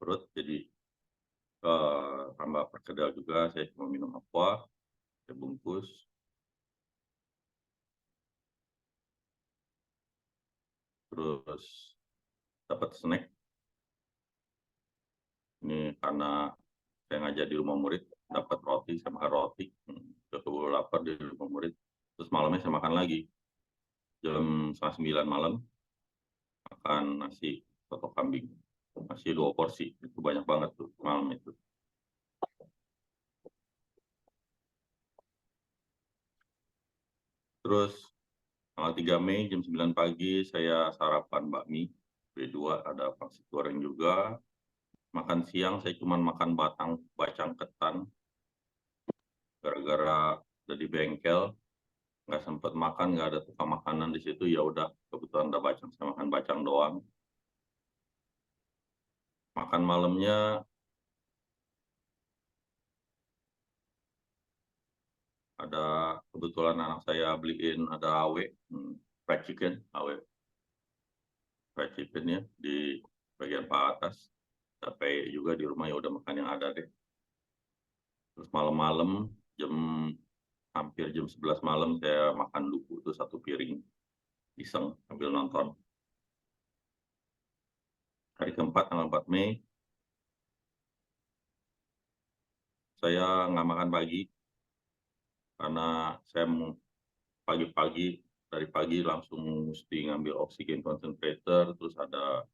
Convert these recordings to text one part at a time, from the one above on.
perut, jadi tambah perkedel juga. Saya cuma minum aqua, saya bungkus. Terus dapat snack. Ini karena saya ngajar di rumah murid, dapat roti, saya makan roti. Udah keburu lapar di rumah murid. Terus malamnya saya makan lagi. Jam 8:30 malam, makan nasi soto kambing. Nasi 2 porsi, itu banyak banget tuh malam itu. Terus tanggal 3 Mei jam 9 pagi saya sarapan bakmi. B2 ada pangsit goreng juga. Makan siang saya cuma makan bacang ketan. Gara-gara udah di bengkel, nggak sempet makan, nggak ada tukang makanan di situ, ya udah kebetulan ada bacang, saya makan bacang doang. Makan malamnya ada kebetulan anak saya beliin ada AW, fried chicken, AW fried chicken ya di bagian paha atas. Tapi juga di rumah ya udah makan yang ada deh. Terus malam-malam hampir jam 11 malam saya makan duku itu 1 piring, iseng sambil nonton. Hari keempat tanggal 4 Mei saya nggak makan pagi karena saya pagi-pagi dari pagi langsung mesti ngambil oksigen concentrator, terus ada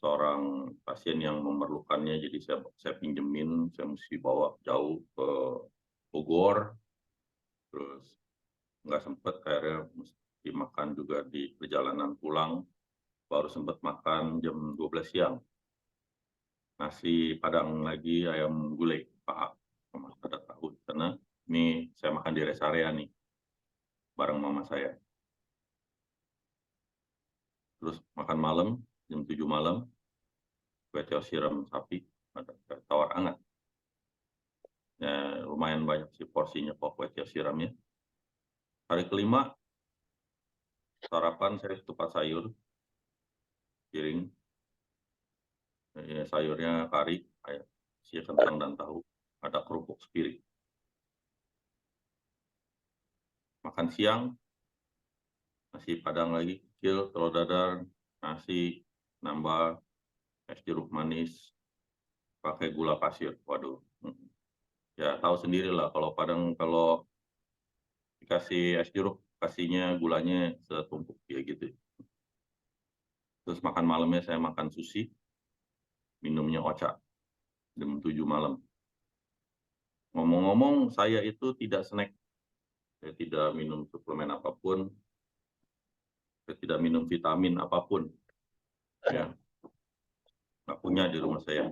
seorang pasien yang memerlukannya, jadi saya pinjemin, saya mesti bawa jauh ke Bogor, terus nggak sempet akhirnya mesti makan juga di perjalanan pulang, baru sempat makan jam 12 siang. Nasi Padang lagi, ayam gulai paha sama ada tahu, karena ini saya makan di rest area nih bareng mama saya. Terus makan malam jam 7 malam, kue tiaw siram sapi, ada tawar hangat. Ya, lumayan banyak sih porsinya kok kue tiaw siramnya. Hari kelima, sarapan saya ketupat sayur, piring. Ya, sayurnya kari, isi kentang dan tahu, ada kerupuk sepiring. Makan siang, nasi Padang lagi, kecil, telur dadar, nasi, nambah, es jeruk manis, pakai gula pasir. Waduh, ya tahu sendiri lah kalau Padang kalau dikasih es jeruk, kasihnya gulanya setumpuk ya gitu. Terus makan malamnya saya makan sushi, minumnya ocha jam 7 malam. Ngomong-ngomong, saya itu tidak snack, saya tidak minum suplemen apapun, saya tidak minum vitamin apapun, ya nggak punya di rumah saya.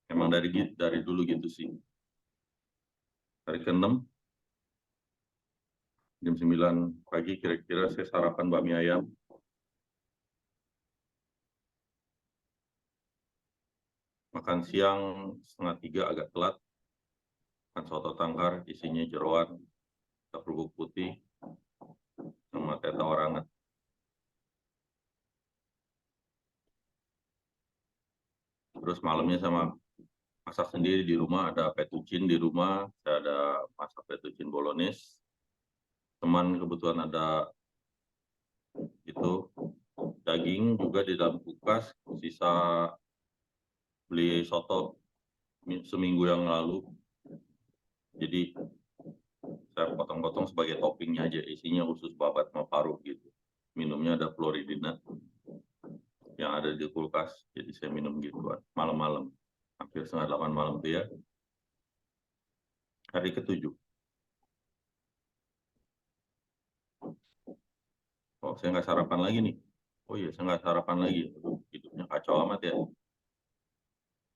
Emang dari dulu gitu sih. Hari ke-6 jam 9 pagi kira-kira saya sarapan bakmi ayam. Makan siang 2:30 agak telat. Makan soto tangkar isinya jeroan, kerupuk putih, sama teh tawar hangat. Terus malamnya sama masak sendiri di rumah, ada fettuccine di rumah, saya ada masak fettuccine bolognese. Teman kebetulan ada itu daging juga di dalam kulkas, sisa beli soto seminggu yang lalu. Jadi saya potong-potong sebagai toppingnya aja, isinya usus babat sama paru gitu. Minumnya ada Floridina yang ada di kulkas, jadi saya minum gituan malam-malam, hampir 7:30 malam tuh ya. Hari ke-7. Oh, saya nggak sarapan lagi nih. Oh iya, saya nggak sarapan lagi. Aduh, hidupnya kacau amat ya.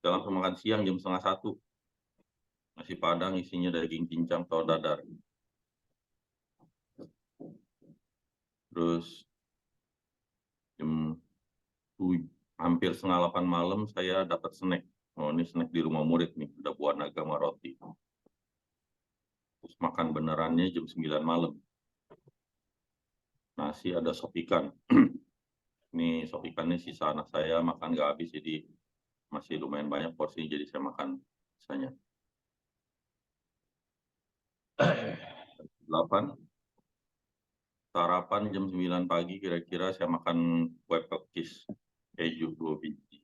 Saya langsung makan siang jam 12:30. Nasi Padang isinya daging cincang atau dadar. Terus jam hampir 7:30 malam saya dapat snack. Oh, ini snack di rumah murid nih, ada buah naga sama roti. Terus makan benerannya jam 9 malam. Nasi ada sop ikan. Ini sop ikannya sisa anak saya makan nggak habis, jadi masih lumayan banyak porsinya, jadi saya makan sisanya. 8, sarapan jam 9 pagi kira-kira saya makan kue pekis keju 2 biji.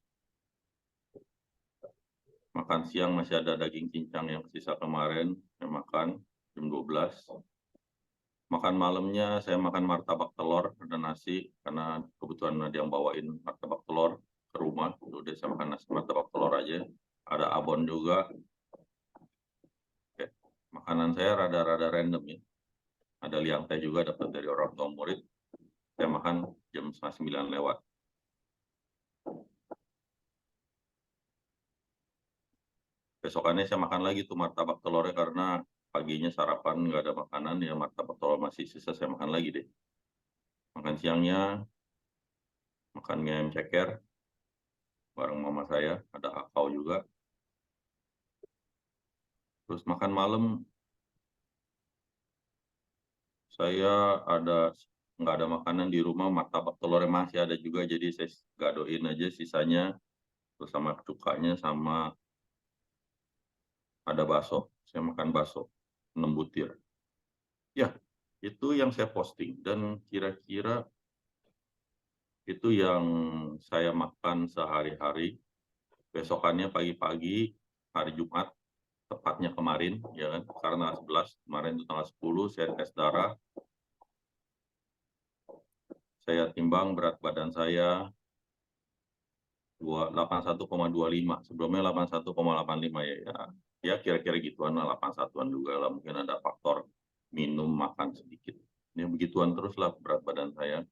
Makan siang masih ada daging cincang yang sisa kemarin, saya makan jam 12. Makan malamnya saya makan martabak telur dan nasi, karena kebetulan ada yang bawain martabak telur ke rumah. Udah saya makan nasi martabak telur aja. Ada abon juga. Oke. Makanan saya rada-rada random ya. Ada liang teh juga dapat dari orang tua murid. Saya makan jam 8:30 lewat. Besokannya saya makan lagi tuh martabak telurnya, karena paginya sarapan nggak ada makanan, ya martabak telur masih sisa, saya makan lagi deh. Makan siangnya, makan mie ayam ceker bareng mama saya, ada kakao juga. Terus makan malam saya nggak ada makanan di rumah, martabak telurnya masih ada juga, jadi saya gadoin aja sisanya, terus sama cukanya, sama ada bakso. Saya makan bakso 6 butir. Ya, itu yang saya posting, dan kira-kira itu yang saya makan sehari-hari. Besokannya pagi-pagi hari Jumat, tepatnya kemarin, ya kan, karena 11 kemarin itu tanggal 10 saya tes darah. Saya timbang berat badan saya 81,25. Sebelumnya 81,85 ya. Ya kira-kira gituan lah, 81-an juga lah. Mungkin ada faktor minum, makan sedikit. Ini begituan terus lah berat badan saya.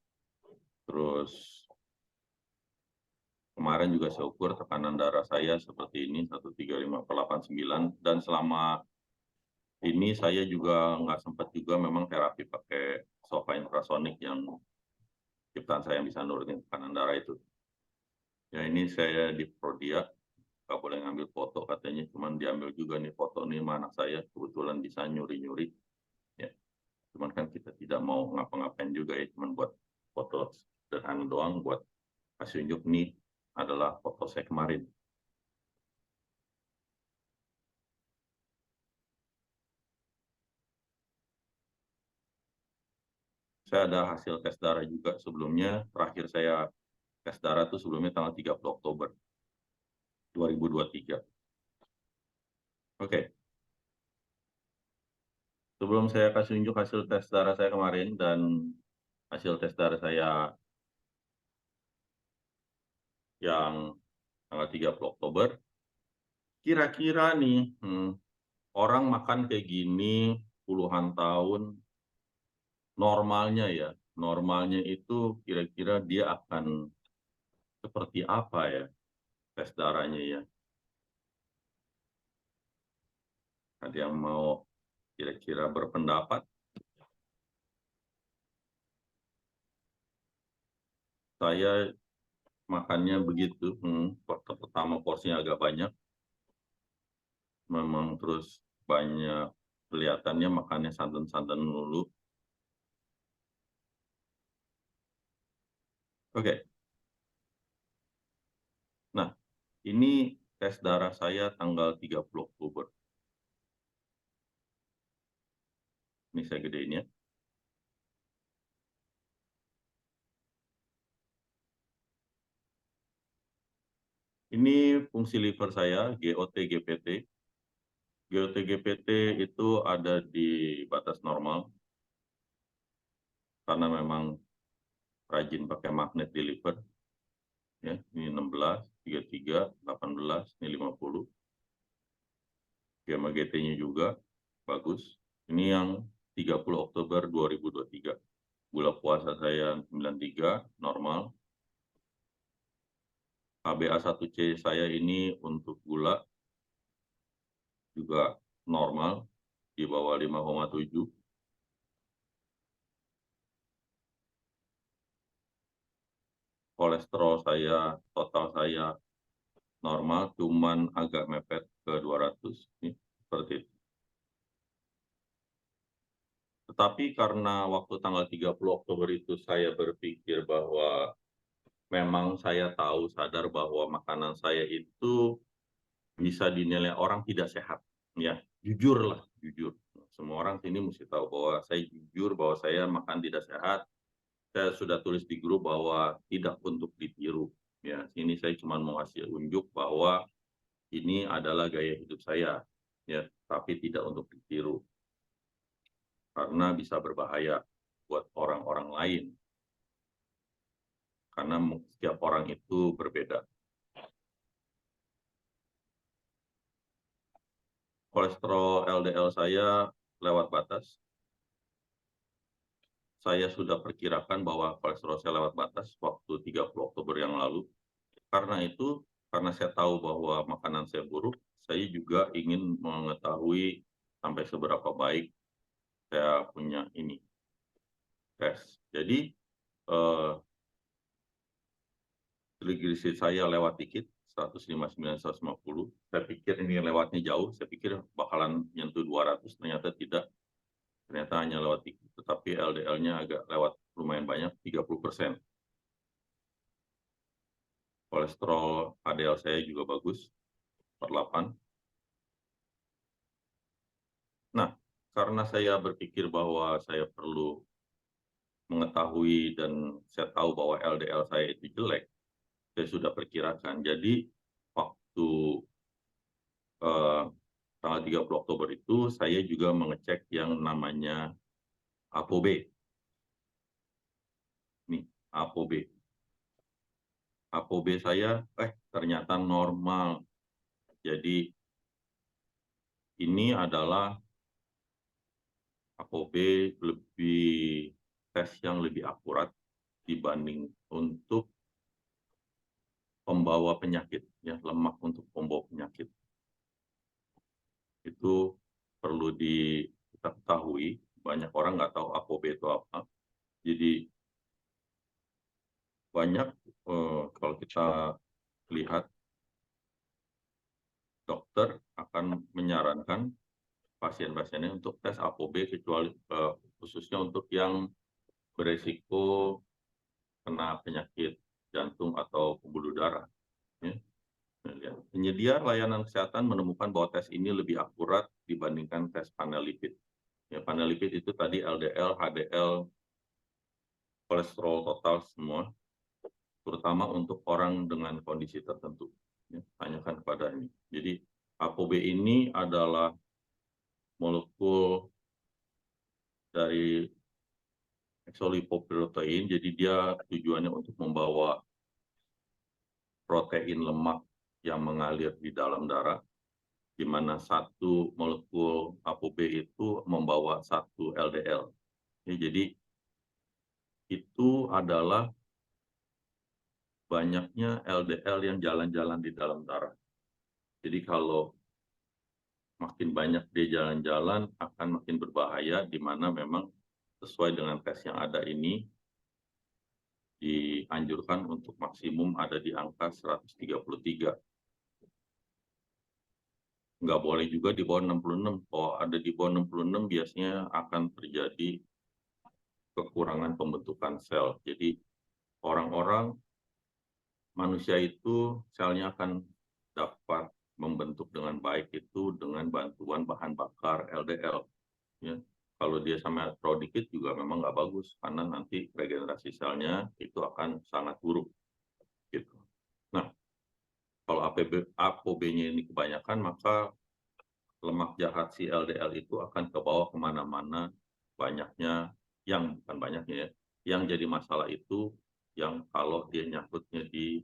Terus kemarin juga saya ukur tekanan darah saya seperti ini, 135/89. Dan selama ini saya juga nggak sempat juga memang terapi pakai sofa infrasonik yang ciptaan saya yang bisa nurunin tekanan darah itu. Ya ini saya di Prodia, nggak boleh ngambil foto katanya, cuman diambil juga nih foto nih sama anak saya, kebetulan bisa nyuri-nyuri. Ya, cuman kan kita tidak mau ngapa-ngapain juga ya, cuman buat foto sederhana doang, buat kasih unjuk nih adalah foto saya kemarin. Saya ada hasil tes darah juga sebelumnya, terakhir saya tes darah itu sebelumnya tanggal 30 Oktober 2023. Oke, sebelum saya kasih unjuk hasil tes darah saya kemarin dan hasil tes darah saya yang tanggal 30 Oktober, kira-kira nih, orang makan kayak gini puluhan tahun, normalnya itu kira-kira dia akan seperti apa ya tes darahnya ya? Ada yang mau kira-kira berpendapat? Saya makannya begitu, pertama porsinya agak banyak, memang terus banyak, kelihatannya makannya santan-santan dulu. Oke, nah ini tes darah saya tanggal 30 Oktober. Ini saya gedein ya. Ini fungsi liver saya, GOT-GPT. GOT-GPT itu ada di batas normal, karena memang rajin pakai magnet di liver. Ya, ini 16, 33, 18, ini 50. Gamma GT-nya juga bagus. Ini yang 30 Oktober 2023. Gula puasa saya 93, normal. HbA1c saya ini untuk gula juga normal, di bawah 5,7. Kolesterol saya, total saya normal, cuman agak mepet ke 200. Nih, seperti itu. Tetapi karena waktu tanggal 30 Oktober itu saya berpikir bahwa memang saya tahu sadar bahwa makanan saya itu bisa dinilai orang tidak sehat, ya jujur lah, jujur. Semua orang sini mesti tahu bahwa saya jujur bahwa saya makan tidak sehat. Saya sudah tulis di grup bahwa tidak untuk ditiru. Ya, ini saya cuma mau kasih unjuk bahwa ini adalah gaya hidup saya, ya, tapi tidak untuk ditiru karena bisa berbahaya buat orang-orang lain. Karena setiap orang itu berbeda. Kolesterol LDL saya lewat batas. Saya sudah perkirakan bahwa kolesterol saya lewat batas waktu 30 Oktober yang lalu. Karena itu, karena saya tahu bahwa makanan saya buruk, saya juga ingin mengetahui sampai seberapa baik saya punya ini tes. Jadi triglyceride saya lewat dikit, 159, 150. Saya pikir ini lewatnya jauh, saya pikir bakalan nyentuh 200, ternyata tidak. Ternyata hanya lewat dikit, tetapi LDL-nya agak lewat lumayan banyak, 30%. Kolesterol HDL saya juga bagus, 48. Nah, karena saya berpikir bahwa saya perlu mengetahui dan saya tahu bahwa LDL saya itu jelek, saya sudah perkirakan. Jadi waktu tanggal 30 Oktober itu saya juga mengecek yang namanya ApoB. Nih, ApoB. ApoB saya ternyata normal. Jadi ini adalah ApoB lebih tes yang lebih akurat dibanding untuk pembawa penyakit, ya lemak untuk pembawa penyakit. Itu perlu kita ketahui, banyak orang nggak tahu ApoB itu apa. Jadi banyak kalau kita lihat dokter akan menyarankan pasien-pasiennya untuk tes ApoB kecuali khususnya untuk yang beresiko kena penyakit jantung atau pembuluh darah. Ya. Penyedia layanan kesehatan menemukan bahwa tes ini lebih akurat dibandingkan tes panel lipid. Ya, panel lipid itu tadi LDL, HDL, kolesterol total semua, terutama untuk orang dengan kondisi tertentu. Ya, tanyakan kepada ini. Jadi ApoB ini adalah molekul dari eksolipoprotein, jadi dia tujuannya untuk membawa protein lemak yang mengalir di dalam darah, di mana satu molekul ApoB itu membawa satu LDL. Ya, jadi itu adalah banyaknya LDL yang jalan-jalan di dalam darah. Jadi kalau makin banyak dia jalan-jalan akan makin berbahaya, di mana memang sesuai dengan tes yang ada ini dianjurkan untuk maksimum ada di angka 133. Nggak boleh juga di bawah 66. Kalau ada di bawah 66 biasanya akan terjadi kekurangan pembentukan sel. Jadi orang-orang manusia itu selnya akan dapat membentuk dengan baik itu dengan bantuan bahan bakar LDL. Ya. Kalau dia sama terlalu dikit juga memang nggak bagus karena nanti regenerasi selnya itu akan sangat buruk. Gitu. Nah, kalau ApoB-nya ini kebanyakan maka lemak jahat si LDL itu akan ke bawah kemana-mana, banyaknya yang bukan banyaknya ya, yang jadi masalah itu yang kalau dia nyangkutnya di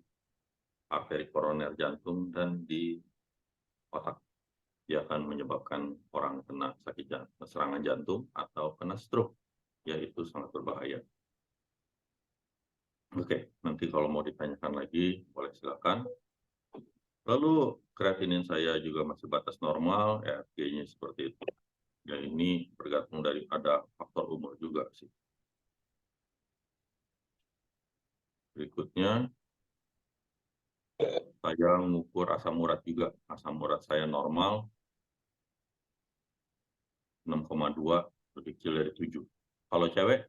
arteri koroner jantung dan di otak, dia akan menyebabkan orang kena serangan jantung atau kena stroke, yaitu sangat berbahaya. Oke, nanti kalau mau ditanyakan lagi boleh silakan. Lalu kreatinin saya juga masih batas normal, EFG-nya seperti itu. Ya ini bergantung dari ada faktor umur juga sih. Berikutnya, saya mengukur asam urat juga. Asam urat saya normal, 6,2, lebih kecil dari 7. Kalau cewek,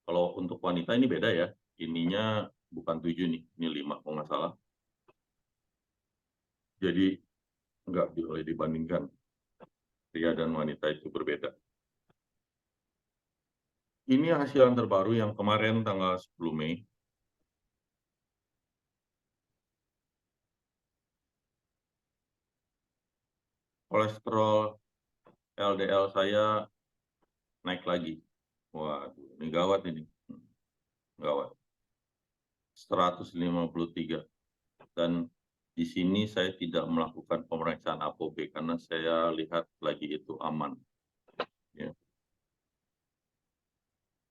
kalau untuk wanita ini beda ya. Ininya bukan 7 nih, ini 5 kalau nggak salah. Jadi nggak boleh dibandingkan, pria dan wanita itu berbeda. Ini hasil yang terbaru yang kemarin tanggal 10 Mei. Kolesterol LDL saya naik lagi. Waduh, ini gawat ini. Gawat. 153. Dan di sini saya tidak melakukan pemeriksaan ApoB karena saya lihat lagi itu aman. Ya.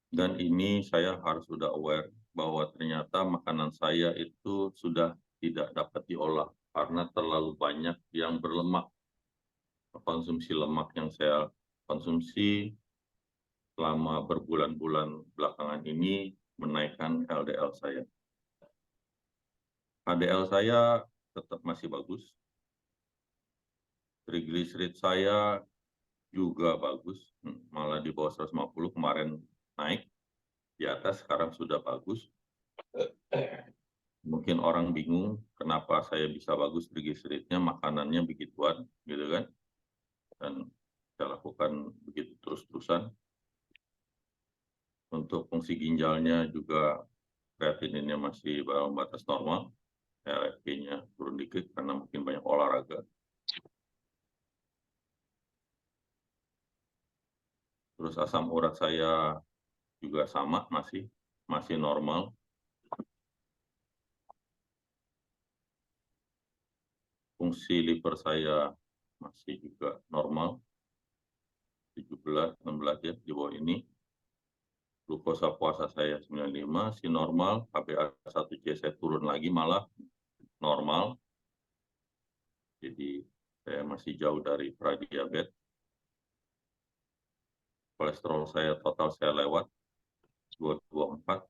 Dan ini saya harus sudah aware bahwa ternyata makanan saya itu sudah tidak dapat diolah karena terlalu banyak yang berlemak. Konsumsi lemak yang saya konsumsi selama berbulan-bulan belakangan ini menaikkan LDL saya. HDL saya tetap masih bagus. Trigliserid saya juga bagus, malah di bawah 150 kemarin naik, di atas sekarang sudah bagus. Mungkin orang bingung kenapa saya bisa bagus trigliseridnya, makanannya begituan, gitu kan? Dan saya lakukan begitu terus-terusan. Untuk fungsi ginjalnya juga kreatininnya masih dalam batas normal, LFP-nya turun dikit karena mungkin banyak olahraga. Terus asam urat saya juga sama, masih normal. Fungsi liver saya masih juga normal, 17, 16 ya di bawah ini. Glukosa puasa saya 95, si normal, HbA1c saya turun lagi malah normal. Jadi saya masih jauh dari pradiabetes. Kolesterol saya total saya lewat 224.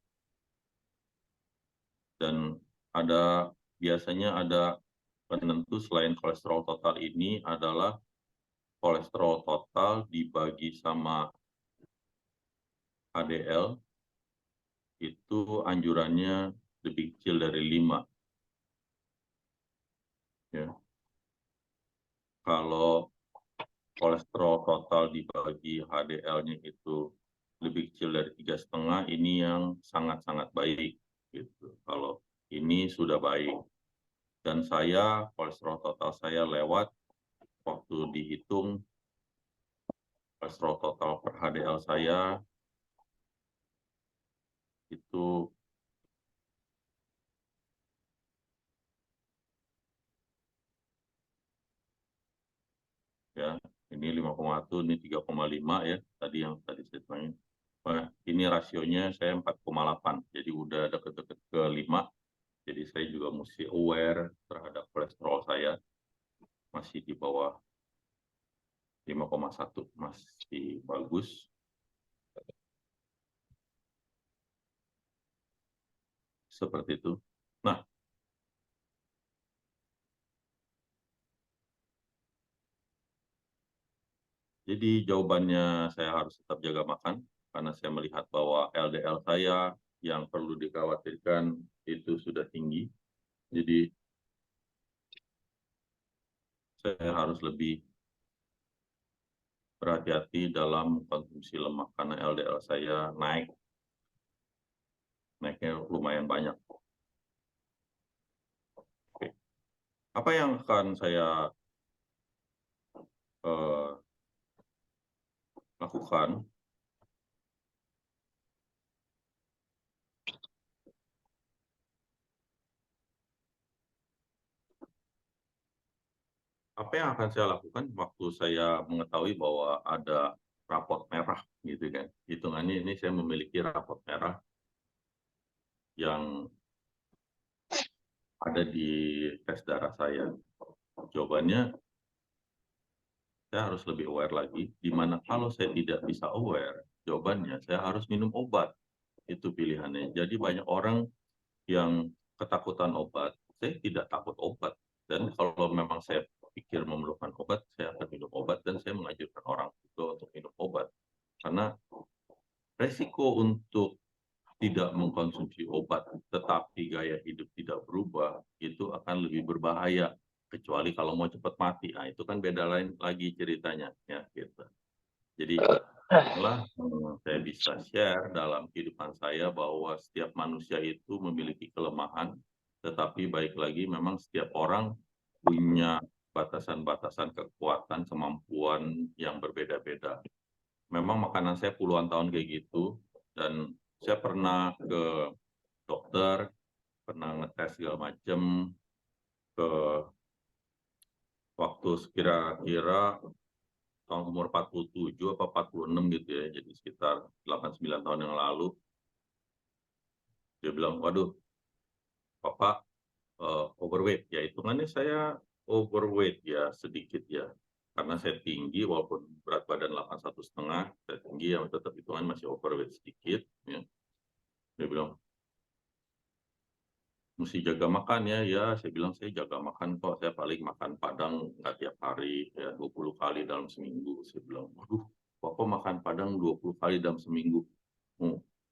Dan biasanya ada penentu selain kolesterol total ini adalah kolesterol total dibagi sama HDL, itu anjurannya lebih kecil dari 5. Ya. Kalau kolesterol total dibagi HDL-nya itu lebih kecil dari 3,5, ini yang sangat-sangat baik. Gitu. Kalau ini sudah baik. Dan saya, kolesterol total saya lewat, waktu dihitung kolesterol total per HDL saya, itu ya ini 5,1, ini 3,5 ya tadi yang tadi saya tanya. Nah, ini rasionya saya 4,8, jadi udah deket-deket ke 5. Jadi saya juga mesti aware terhadap kolesterol saya masih di bawah 5,1, masih bagus. Seperti itu. Nah, jadi jawabannya saya harus tetap jaga makan karena saya melihat bahwa LDL saya yang perlu dikhawatirkan itu sudah tinggi. Jadi saya harus lebih berhati-hati dalam konsumsi lemak karena LDL saya naiknya lumayan banyak. Oke. Apa yang akan saya lakukan? Apa yang akan saya lakukan waktu saya mengetahui bahwa ada rapot merah gitu kan? Hitungannya ini saya memiliki rapot merah yang ada di tes darah saya. Jawabannya saya harus lebih aware lagi, di mana kalau saya tidak bisa aware, jawabannya saya harus minum obat. Itu pilihannya. Jadi banyak orang yang ketakutan obat, saya tidak takut obat. Dan kalau memang saya pikir memerlukan obat, saya akan minum obat dan saya mengajukan orang juga untuk minum obat. Karena resiko untuk tidak mengkonsumsi obat, tetapi gaya hidup tidak berubah, itu akan lebih berbahaya. Kecuali kalau mau cepat mati, nah itu kan beda lain lagi ceritanya, ya gitu. Jadi inilah saya bisa share dalam kehidupan saya bahwa setiap manusia itu memiliki kelemahan, tetapi baik lagi memang setiap orang punya batasan-batasan kekuatan, kemampuan yang berbeda-beda. Memang makanan saya puluhan tahun kayak gitu, dan saya pernah ke dokter, pernah ngetes segala macam, ke waktu kira-kira tahun umur 47 apa 46 gitu ya, jadi sekitar 8-9 tahun yang lalu. Dia bilang, waduh, Bapak overweight. Ya hitungannya saya overweight ya sedikit ya. Karena saya tinggi, walaupun berat badan 81,5, saya tinggi ya tetap hitungan masih overweight sedikit. Ya. Dia bilang, mesti jaga makan ya. Ya, saya bilang saya jaga makan kok. Saya paling makan Padang nggak tiap hari, ya 20 kali dalam seminggu. Saya bilang, waduh, Bapak makan Padang 20 kali dalam seminggu.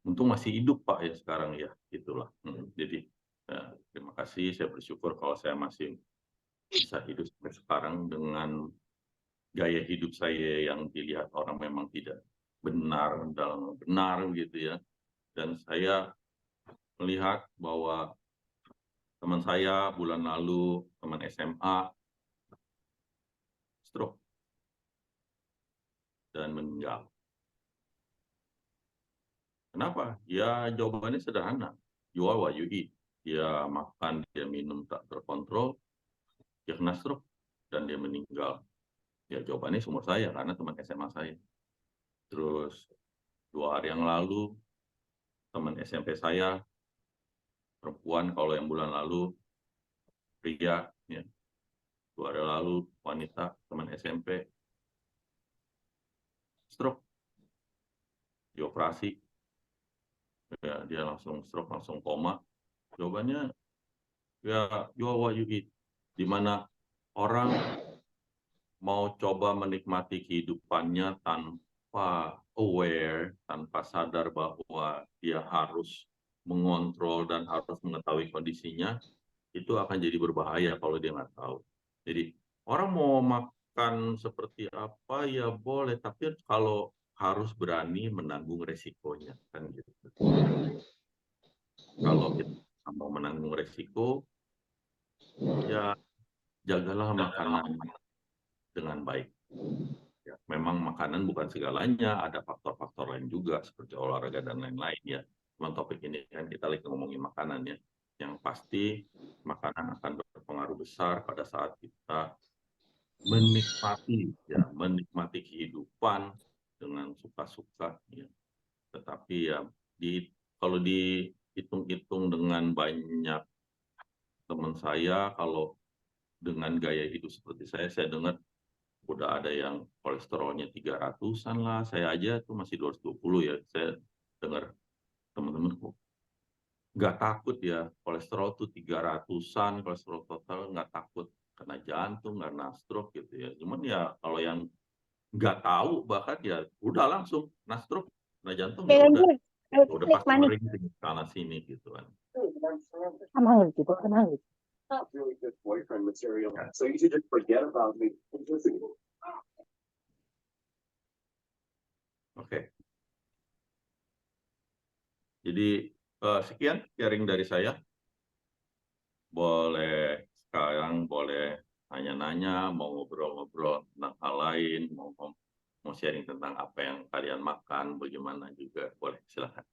Untung masih hidup Pak ya sekarang ya, itulah. Jadi ya, terima kasih, saya bersyukur kalau saya masih bisa hidup sampai sekarang dengan gaya hidup saya yang dilihat orang memang tidak benar gitu ya. Dan saya melihat bahwa teman saya bulan lalu, teman SMA, stroke dan meninggal. Kenapa? Ya jawabannya sederhana. You are what you eat. Dia makan, dia minum tak terkontrol, dia kena stroke dan dia meninggal. Ya jawabannya sumur saya karena teman SMA saya. Terus 2 hari yang lalu teman SMP saya perempuan, kalau yang bulan lalu pria, ya 2 hari lalu wanita teman SMP stroke, dioperasi, ya dia langsung stroke, langsung koma. Jawabannya ya you are what you eat. Dimana orang mau coba menikmati kehidupannya tanpa aware, tanpa sadar bahwa dia harus mengontrol dan harus mengetahui kondisinya, itu akan jadi berbahaya kalau dia nggak tahu. Jadi orang mau makan seperti apa ya boleh, tapi kalau harus berani menanggung resikonya kan gitu. Kalau kita mau menanggung resiko, ya jagalah makanan dengan baik. Ya, memang makanan bukan segalanya, ada faktor-faktor lain juga seperti olahraga dan lain-lain ya. Cuman topik ini kan kita lagi ngomongin makanan ya. Yang pasti makanan akan berpengaruh besar pada saat kita menikmati kehidupan dengan suka-suka ya. Tetapi ya kalau dihitung-hitung dengan banyak teman saya, kalau dengan gaya hidup seperti saya dengar udah ada yang kolesterolnya 300-an lah. Saya aja tuh masih 220 ya. Saya dengar teman-teman kok nggak takut ya, kolesterol tuh 300-an, kolesterol total nggak takut kena jantung, karena stroke gitu ya. Cuman ya kalau yang nggak tahu bahkan ya udah langsung kena stroke, kena jantung ya udah Manik, pasti manik. merinding sana sini gitu kan. Mahal gitu, mahal gitu. Ya. Oke. Jadi sekian sharing dari saya. Boleh sekarang boleh nanya-nanya, mau ngobrol-ngobrol tentang hal lain, mau sharing tentang apa yang kalian makan, bagaimana juga boleh, silakan.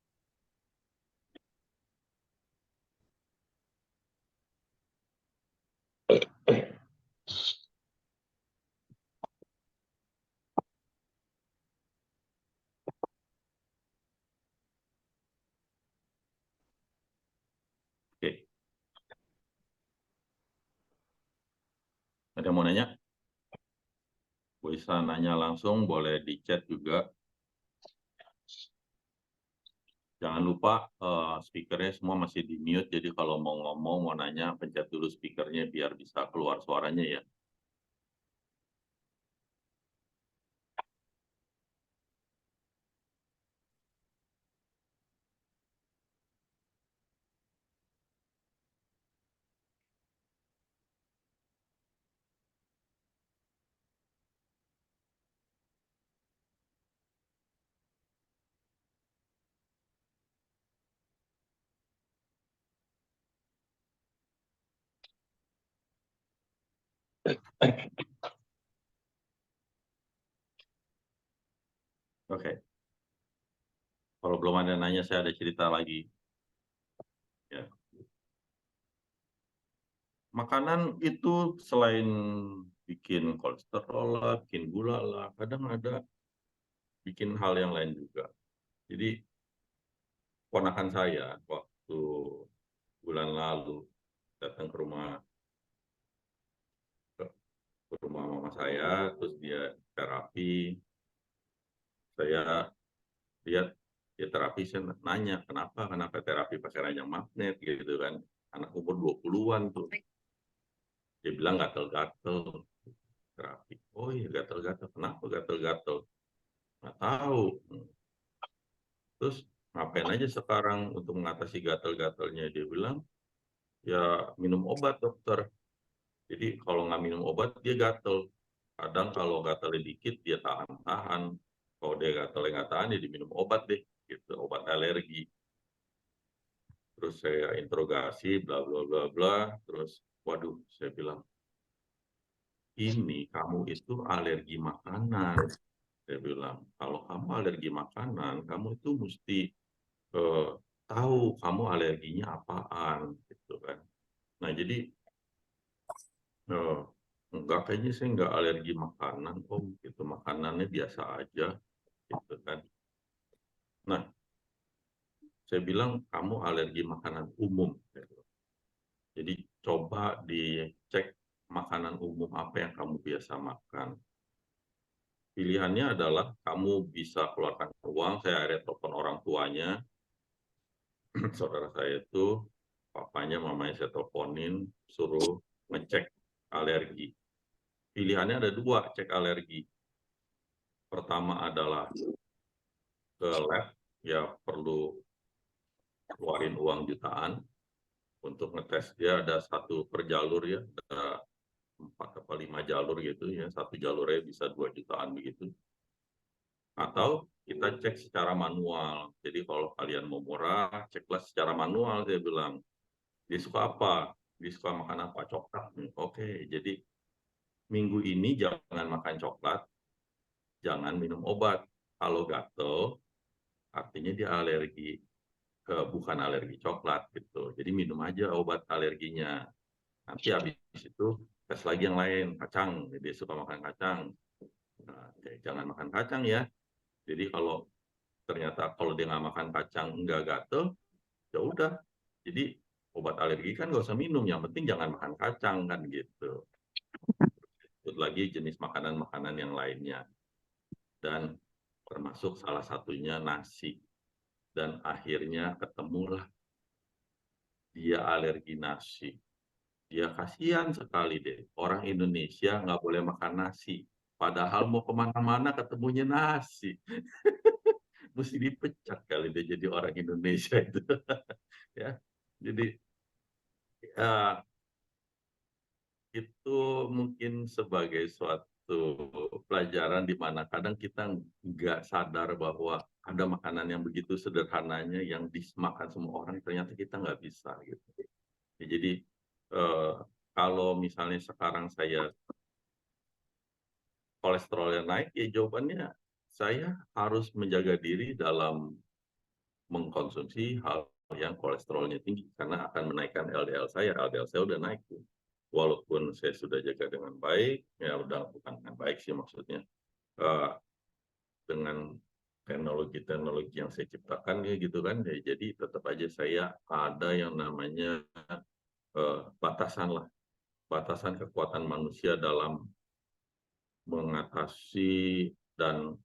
Oke, ada yang mau nanya? Bisa nanya langsung, boleh di chat juga. Jangan lupa speakernya semua masih di mute, jadi kalau mau ngomong, mau nanya, pencet dulu speakernya biar bisa keluar suaranya ya. Oke. Kalau belum ada nanya, saya ada cerita lagi. Ya. Makanan itu selain bikin kolesterol lah, bikin gula lah, kadang ada bikin hal yang lain juga. Jadi ponakan saya waktu bulan lalu datang ke rumah mama saya, terus dia terapi. Saya lihat dia terapi, saya nanya kenapa terapi pakai ranjang magnet gitu kan. Anak umur 20-an tuh. Dia bilang gatel-gatel terapi. Oh iya gatel-gatel. Kenapa gatel-gatel? Nggak tahu. Terus ngapain aja sekarang untuk mengatasi gatel-gatelnya? Dia bilang ya minum obat dokter. Jadi kalau nggak minum obat dia gatel. Kadang kalau gatelnya dikit dia tahan-tahan. Kalau dia gatelnya nggak tahan dia diminum obat deh. Gitu, obat alergi. Terus saya interogasi bla bla bla bla. Terus waduh saya bilang ini kamu itu alergi makanan. Saya bilang kalau kamu alergi makanan kamu itu mesti eh, tahu kamu alerginya apaan gitu kan. Nah jadi eh, enggak, kayaknya saya enggak alergi makanan om gitu, makanannya biasa aja gitu kan. Nah saya bilang kamu alergi makanan umum gitu. Jadi coba dicek makanan umum apa yang kamu biasa makan. Pilihannya adalah kamu bisa keluarkan uang, saya akhirnya telepon orang tuanya. Saudara saya itu papanya mamanya saya teleponin suruh ngecek alergi. Pilihannya ada dua cek alergi. Pertama adalah ke lab, ya perlu keluarin uang jutaan untuk ngetes. Dia ada satu per jalur ya, ada 4 atau 5 jalur gitu ya, satu jalurnya bisa 2 jutaan begitu. Atau kita cek secara manual. Jadi kalau kalian mau murah, ceklah secara manual, saya bilang. Dia suka apa? Dia suka makan apa? Coklat. Oke, jadi minggu ini jangan makan coklat, jangan minum obat. Kalau gatel, artinya dia alergi bukan alergi coklat gitu. Jadi minum aja obat alerginya. Nanti habis itu tes lagi yang lain, kacang. Dia suka makan kacang. Nah, jangan makan kacang ya. Jadi kalau ternyata kalau dia nggak makan kacang nggak gatel, ya udah. Jadi obat alergi kan nggak usah minum. Yang penting jangan makan kacang kan gitu. Terus lagi jenis makanan-makanan yang lainnya. Dan termasuk salah satunya nasi. Dan akhirnya ketemulah dia alergi nasi. Dia kasihan sekali deh. Orang Indonesia nggak boleh makan nasi. Padahal mau kemana-mana ketemunya nasi. Mesti dipecat kali dia jadi orang Indonesia itu. Ya, jadi ya, itu mungkin sebagai suatu pelajaran di mana kadang kita nggak sadar bahwa ada makanan yang begitu sederhananya yang dimakan semua orang ternyata kita nggak bisa gitu. Ya, jadi eh, kalau misalnya sekarang saya kolesterolnya naik, ya jawabannya saya harus menjaga diri dalam mengkonsumsi hal yang kolesterolnya tinggi karena akan menaikkan LDL saya. LDL saya udah naik tuh. Walaupun saya sudah jaga dengan baik, ya udah bukan dengan baik sih maksudnya. Uh, dengan teknologi-teknologi yang saya ciptakan ya gitu kan, ya, jadi tetap aja saya ada yang namanya batasan lah, batasan kekuatan manusia dalam mengatasi dan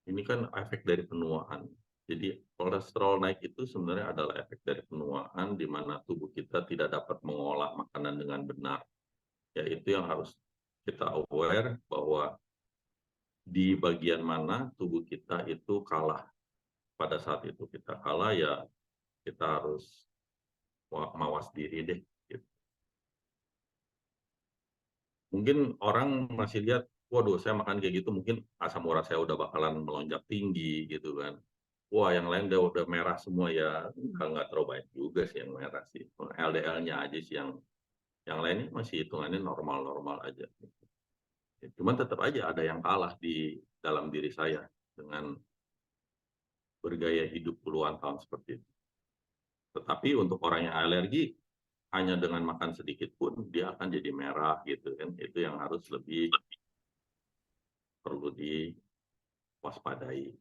ini kan efek dari penuaan. Jadi kolesterol naik itu sebenarnya adalah efek dari penuaan di mana tubuh kita tidak dapat mengolah makanan dengan benar. Ya itu yang harus kita aware bahwa di bagian mana tubuh kita itu kalah. Pada saat itu kita kalah ya kita harus mawas diri deh. Gitu. Mungkin orang masih lihat, waduh saya makan kayak gitu mungkin asam urat saya udah bakalan melonjak tinggi gitu kan. Wah yang lain udah merah semua ya, nggak terlalu banyak juga sih yang merah sih. LDL-nya aja sih yang Yang lainnya masih hitungannya normal-normal aja. Cuman tetap aja ada yang kalah di dalam diri saya dengan bergaya hidup puluhan tahun seperti itu. Tetapi untuk orang yang alergi, hanya dengan makan sedikit pun dia akan jadi merah gitu kan. Itu yang harus lebih perlu diwaspadai.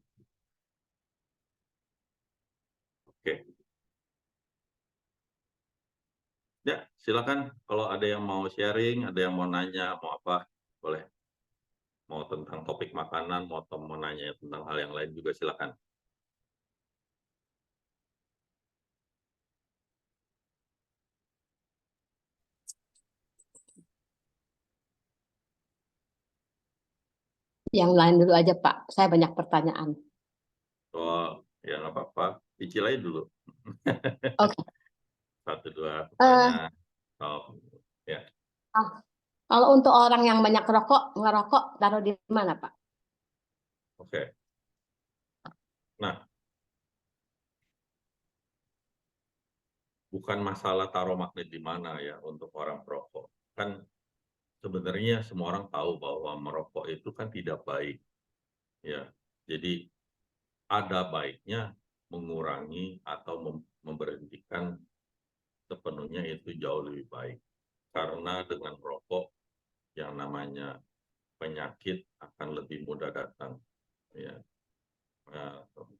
Oke. Ya, silakan kalau ada yang mau sharing, ada yang mau nanya, mau apa, boleh. Mau tentang topik makanan, mau nanya tentang hal yang lain juga silakan. Yang lain dulu aja, Pak. Saya banyak pertanyaan. Oh, ya nggak apa-apa. Cicil aja dulu. Oke. Satu, dua Eh, pertanyaan. Oh, ya, ah, kalau untuk orang yang banyak ngerokok taruh di mana, Pak? oke. Nah, bukan masalah taruh magnet di mana ya untuk orang perokok. Kan sebenarnya semua orang tahu bahwa merokok itu kan tidak baik. Ya, jadi ada baiknya mengurangi atau memberhentikan sepenuhnya itu jauh lebih baik. Karena dengan merokok yang namanya penyakit akan lebih mudah datang. Ya,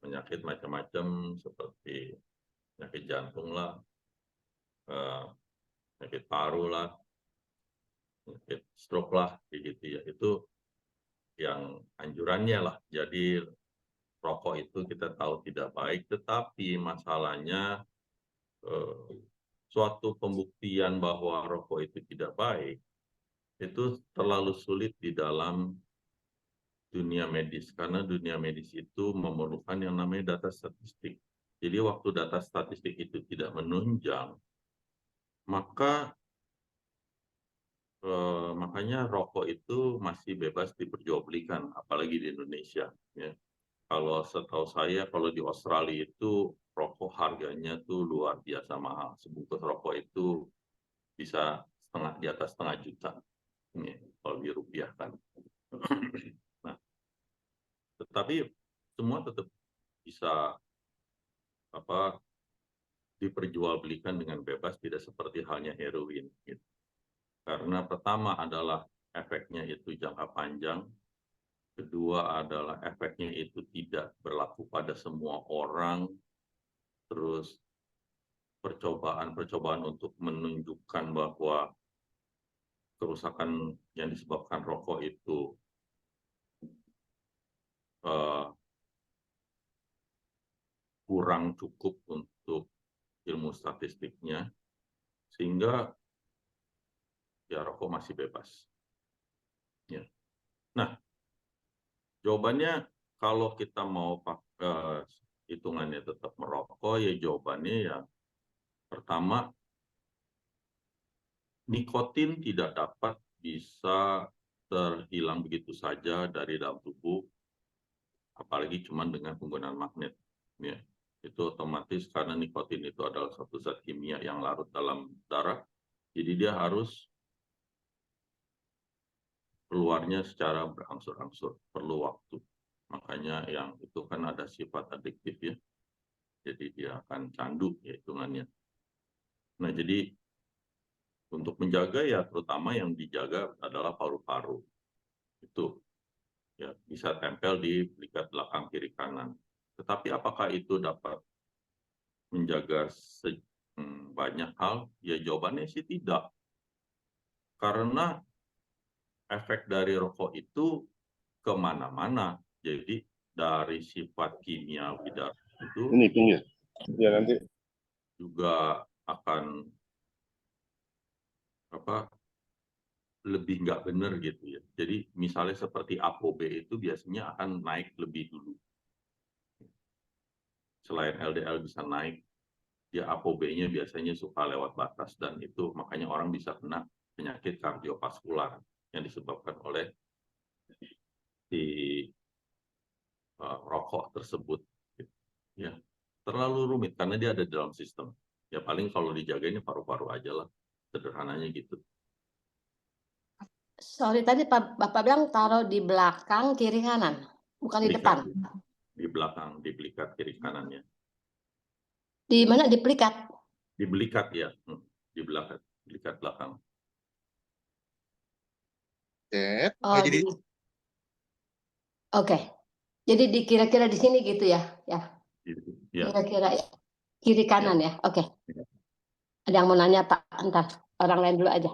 penyakit macam-macam seperti penyakit jantung lah, penyakit paru lah, penyakit stroke lah, gitu ya. Itu yang anjurannya lah. Jadi rokok itu kita tahu tidak baik, tetapi masalahnya suatu pembuktian bahwa rokok itu tidak baik itu terlalu sulit di dalam dunia medis karena dunia medis itu memerlukan yang namanya data statistik. Jadi waktu data statistik itu tidak menunjang, maka makanya rokok itu masih bebas diperjualbelikan, apalagi di Indonesia. Ya. Kalau setahu saya, kalau di Australia itu rokok harganya tuh luar biasa mahal. Sebungkus rokok itu bisa di atas setengah juta. Ini kalau dirupiahkan. Nah, tetapi semua tetap bisa apa diperjualbelikan dengan bebas, tidak seperti halnya heroin. Gitu. Karena pertama adalah efeknya itu jangka panjang, kedua adalah efeknya itu tidak berlaku pada semua orang, terus percobaan-percobaan untuk menunjukkan bahwa kerusakan yang disebabkan rokok itu uh, kurang cukup untuk ilmu statistiknya, sehingga ya rokok masih bebas. Ya. Nah, jawabannya kalau kita mau pakai hitungannya tetap merokok, ya jawabannya ya pertama, nikotin tidak dapat bisa terhilang begitu saja dari dalam tubuh, apalagi cuma dengan penggunaan magnet. Ya. Itu otomatis karena nikotin itu adalah suatu zat kimia yang larut dalam darah, jadi dia harus keluarnya secara berangsur-angsur, perlu waktu. Makanya yang itu kan ada sifat adiktif ya, jadi dia akan candu ya hitungannya. Nah jadi untuk menjaga ya terutama yang dijaga adalah paru-paru. Itu ya bisa tempel di pelikat belakang kiri kanan. Tetapi apakah itu dapat menjaga banyak hal? Ya jawabannya sih tidak. Karena efek dari rokok itu kemana-mana. Jadi dari sifat kimia itu Ini pinggir. Ya nanti. juga akan apa lebih nggak benar gitu ya. Jadi misalnya seperti ApoB itu biasanya akan naik lebih dulu. Selain LDL bisa naik, ya ApoB-nya biasanya suka lewat batas dan itu makanya orang bisa kena penyakit kardiovaskular yang disebabkan oleh si rokok tersebut. Ya, terlalu rumit karena dia ada di dalam sistem. Ya paling kalau dijaga ini paru-paru aja lah. Sederhananya gitu. Sorry, tadi Bapak bilang taruh di belakang kiri kanan, bukan di Belikat, depan. di belakang, di belikat kiri kanannya. Di mana? Di pelikat. Di belikat ya, di belakang, belikat belakang. Oh, Oke. Jadi kira-kira di sini gitu ya? Ya, Gitu. Ya, kira-kira ya. Kiri kanan ya. Oke. ya. Ada yang mau nanya Pak? Entar orang lain dulu aja.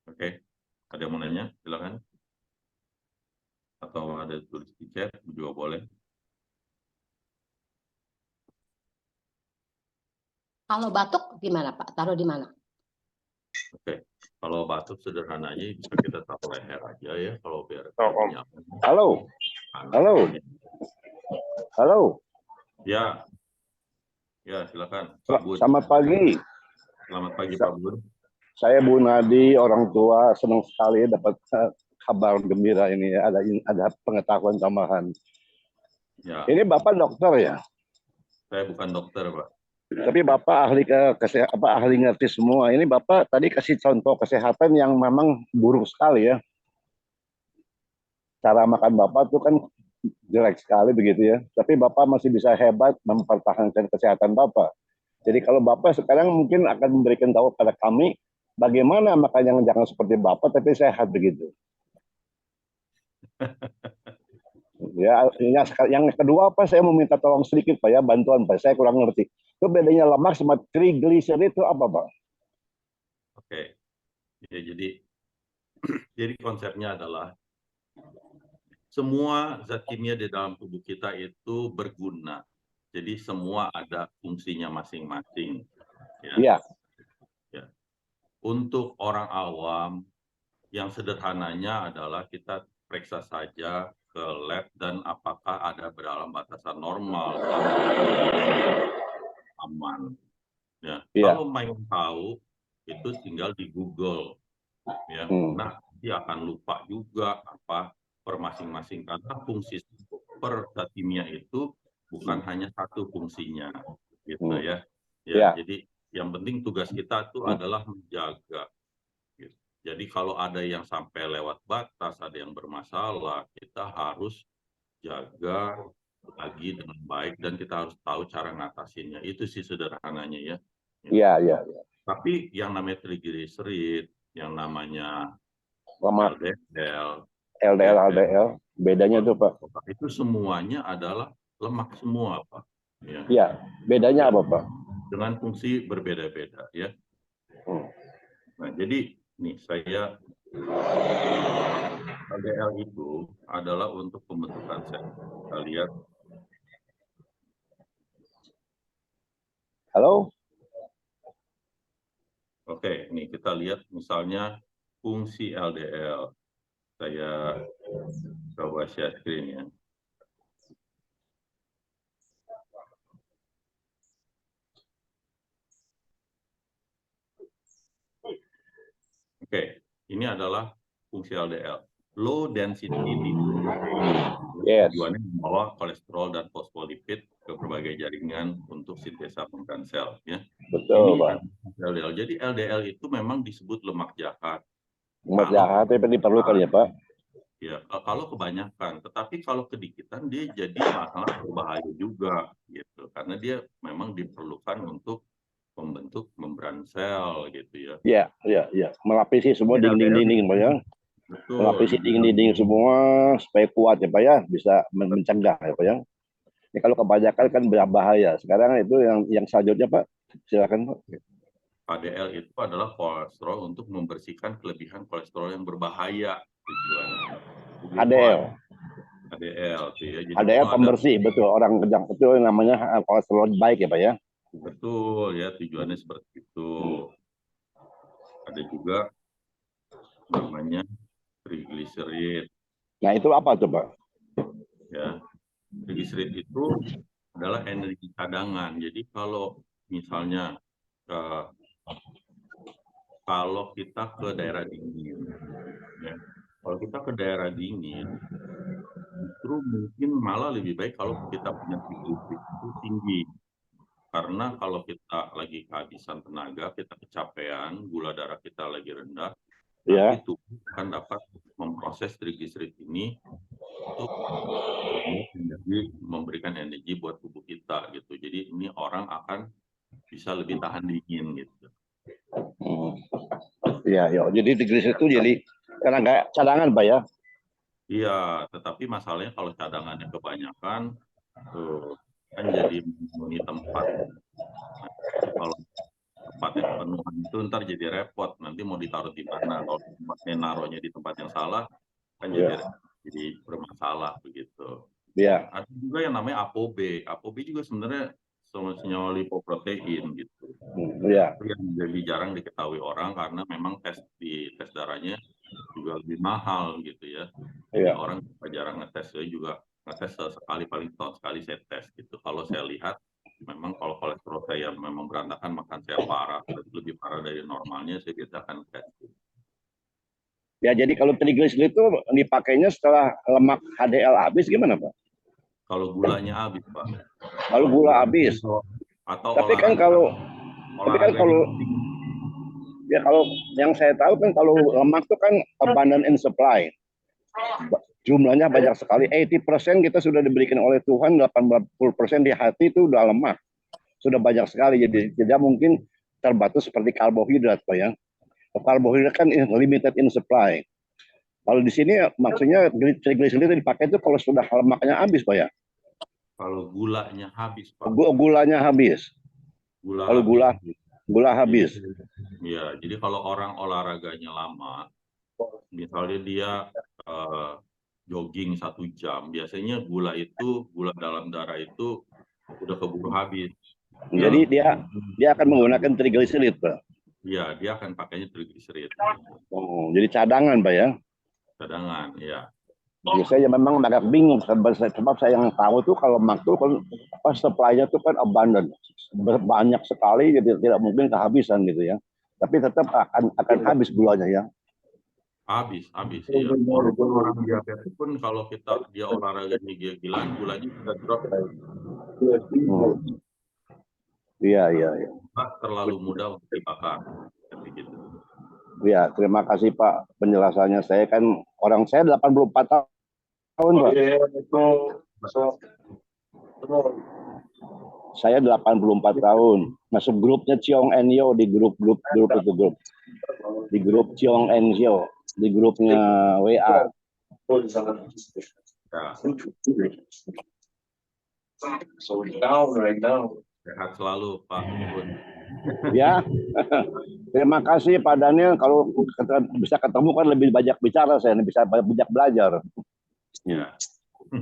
Oke. Ada yang mau nanya? Silakan. Atau ada tulis di chat juga boleh. Kalau batuk gimana Pak? Taruh di mana? Oke. Kalau batuk sederhananya bisa kita taruh leher aja ya, kalau biar Oh, lebih Om. nyaman. Halo, halo, halo. Ya, ya silakan Pak Bun. Selamat pagi. Selamat pagi Pak Bun. Saya Bu Nadi, orang tua, senang sekali dapat kabar gembira ini ya. Ada pengetahuan tambahan. Ya, Ini Bapak dokter ya, saya bukan dokter Pak. tapi Bapak ahli ahli ngerti semua. Ini Bapak tadi kasih contoh kesehatan yang memang buruk sekali ya. Cara makan Bapak tuh kan jelek sekali begitu ya. Tapi Bapak masih bisa hebat mempertahankan kesehatan Bapak. Jadi kalau Bapak sekarang mungkin akan memberikan tahu pada kami bagaimana makan yang jangan seperti Bapak tapi sehat begitu. Ya, yang kedua apa? Saya mau minta tolong sedikit Pak ya, bantuan Pak. Saya kurang ngerti. Itu bedanya lemak sama triglycerid itu apa Pak? Oke. Ya, jadi konsepnya adalah semua zat kimia di dalam tubuh kita itu berguna. Jadi semua ada fungsinya masing-masing. Ya. Iya. Ya. Untuk orang awam, yang sederhananya adalah kita periksa saja ke lab dan apakah ada dalam batasan normal, aman. Ya. Iya. Kalau mau tahu, itu tinggal di Google. Ya. Nah, dia akan lupa juga apa per masing-masing karena fungsi per zat kimia itu bukan hanya satu fungsinya, gitu ya. Ya, Iya. jadi yang penting tugas kita itu adalah menjaga. Gitu. Jadi kalau ada yang sampai lewat batas, ada yang bermasalah, kita harus jaga lagi dengan baik dan kita harus tahu cara ngatasinnya. Itu sih sederhananya ya. Iya, iya. Tapi yang namanya triglycerid, yang namanya Lemak LDL, LDL, LDL, bedanya tuh Pak. itu semuanya adalah lemak semua, Pak. Ya. Iya, bedanya apa Pak? Dengan fungsi berbeda-beda ya. Nah, jadi nih saya LDL itu adalah untuk pembentukan sel. Kita lihat. Halo? Oke, nih kita lihat misalnya fungsi LDL. Saya coba share screen ya. Oke, ini adalah fungsi LDL. Low density lipids. Yes. Tujuannya membawa kolesterol dan fosfolipid ke berbagai jaringan untuk sintesa pembukaan sel. Ya. Betul Ini Pak. LDL. Jadi LDL itu memang disebut lemak jahat. Lemak jahat tapi diperlukan ya Pak. Ya, kalau kebanyakan, tetapi kalau kedikitan dia jadi masalah berbahaya juga, gitu. Karena dia memang diperlukan untuk membentuk membran sel, gitu ya. Iya, iya, iya. Melapisi semua dinding-dinding Pak ya. Betul. Melapisi dinding-dinding semua supaya kuat ya Pak ya, bisa mencegah ya Pak ya. Ini kalau kebanyakan kan berbahaya. Sekarang itu yang selanjutnya Pak, silakan Pak. HDL itu adalah kolesterol untuk membersihkan kelebihan kolesterol yang berbahaya tujuannya. HDL. HDL tuh ya. Jadi HDL kalau pembersih, betul. Orang kejang betul namanya kolesterol baik ya Pak ya. betul ya, tujuannya seperti itu. Ada juga namanya triglycerid. Nah itu apa tuh Pak? Ya, triglycerid itu adalah energi cadangan. Jadi kalau misalnya kalau kita ke daerah dingin, ya, kalau kita ke daerah dingin, justru mungkin malah lebih baik kalau kita punya triglycerid itu tinggi. Karena kalau kita lagi kehabisan tenaga, kita kecapean, gula darah kita lagi rendah, Ya, nanti tubuh akan dapat memproses trigliserid ini untuk memberikan energi buat tubuh kita gitu. Jadi ini orang akan bisa lebih tahan dingin gitu. iya, ya. Jadi triglycerid itu jadi karena nggak cadangan, Pak ya. Iya, tetapi masalahnya kalau cadangannya kebanyakan, kan jadi memenuhi tempat. Nah, kalau tempatnya kepenuhan itu ntar jadi repot. Nanti mau ditaruh di mana? Kalau tempatnya naruhnya di tempat yang salah, kan Ya, jadi bermasalah begitu. ya, Ada juga yang namanya ApoB. ApoB juga sebenarnya senyawa lipoprotein gitu. ya, Itu yang jadi jarang diketahui orang karena memang tes darahnya juga lebih mahal gitu ya. Jadi ya. orang jarang ngetes, saya juga ngetes sekali, paling tahun sekali saya tes gitu. Kalau saya lihat memang kalau kolesterol saya memang berantakan, makan saya parah, lebih parah dari normalnya, saya biasakan tes. Ya, jadi kalau triglycerid itu dipakainya setelah lemak HDL habis gimana, Pak? Kalau gulanya habis, Pak. Kalau gula habis. Atau Tapi kan kalau olahraganya tinggi. ya kalau yang saya tahu kan kalau lemak itu kan abundant in supply. Jumlahnya banyak sekali. 80% kita sudah diberikan oleh Tuhan, 80% di hati itu udah lemak. Sudah banyak sekali. Jadi tidak mungkin terbatas seperti karbohidrat, Pak ya. Karbohidrat kan limited in supply. Kalau di sini maksudnya triglycerid dipakai itu kalau sudah lemaknya habis, Pak ya. Kalau gulanya habis, Pak. Gulanya habis. Kalau gula habis. Ya, jadi kalau orang olahraganya lama, misalnya dia jogging 1 jam, biasanya gula dalam darah itu udah keburu habis. Jadi dia akan menggunakan triglycerid, Pak. Iya, dia akan pakainya triglycerid. Oh, jadi cadangan, Pak ya. Cadangan, ya. Jadi saya memang agak bingung sebab saya yang tahu tuh kalau lemak tuh kan supply-nya tuh kan abundant, banyak sekali, jadi tidak mungkin kehabisan gitu ya. Tapi tetap akan habis gulanya ya. Habis ya. Walaupun orang diabetes pun kalau dia olahraganya gila-gilaan, gulanya bisa drop. Iya. Terlalu mudah untuk dibakar. Gitu. Ya, terima kasih Pak penjelasannya. Saya 84 tahun, Pak. Saya 84 tahun. Masuk grupnya Chiong Enyo di grup di grup Chiong Enyo di grupnya WA. Sehat selalu Pak Bun. Ya, terima kasih Pak Daniel. Kalau bisa ketemu kan lebih banyak bicara, saya bisa banyak belajar. Ya.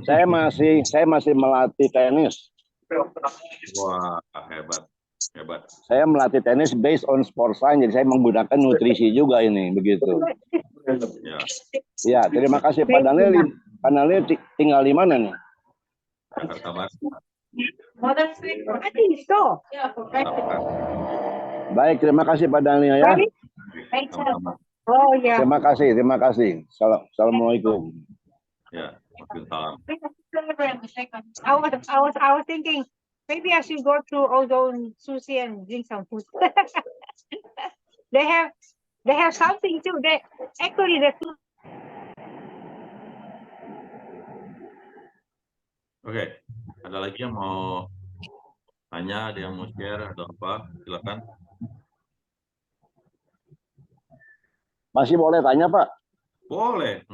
Saya masih melatih tenis. Wah, hebat. Saya melatih tenis based on sport science, jadi saya menggunakan nutrisi juga ini, begitu. Ya, terima kasih Pak Daniel. Pak Daniel tinggal di mana nih? Jakarta Barat. Baik, terima kasih Pak Daniel ya. Terima kasih. Assalamualaikum. Ya, waalaikumsalam. I was thinking maybe I should go through all those sushi and drink some food. They have something too. Oke, ada lagi yang mau tanya, ada yang mau share atau apa? Silakan. Masih boleh tanya Pak? Boleh.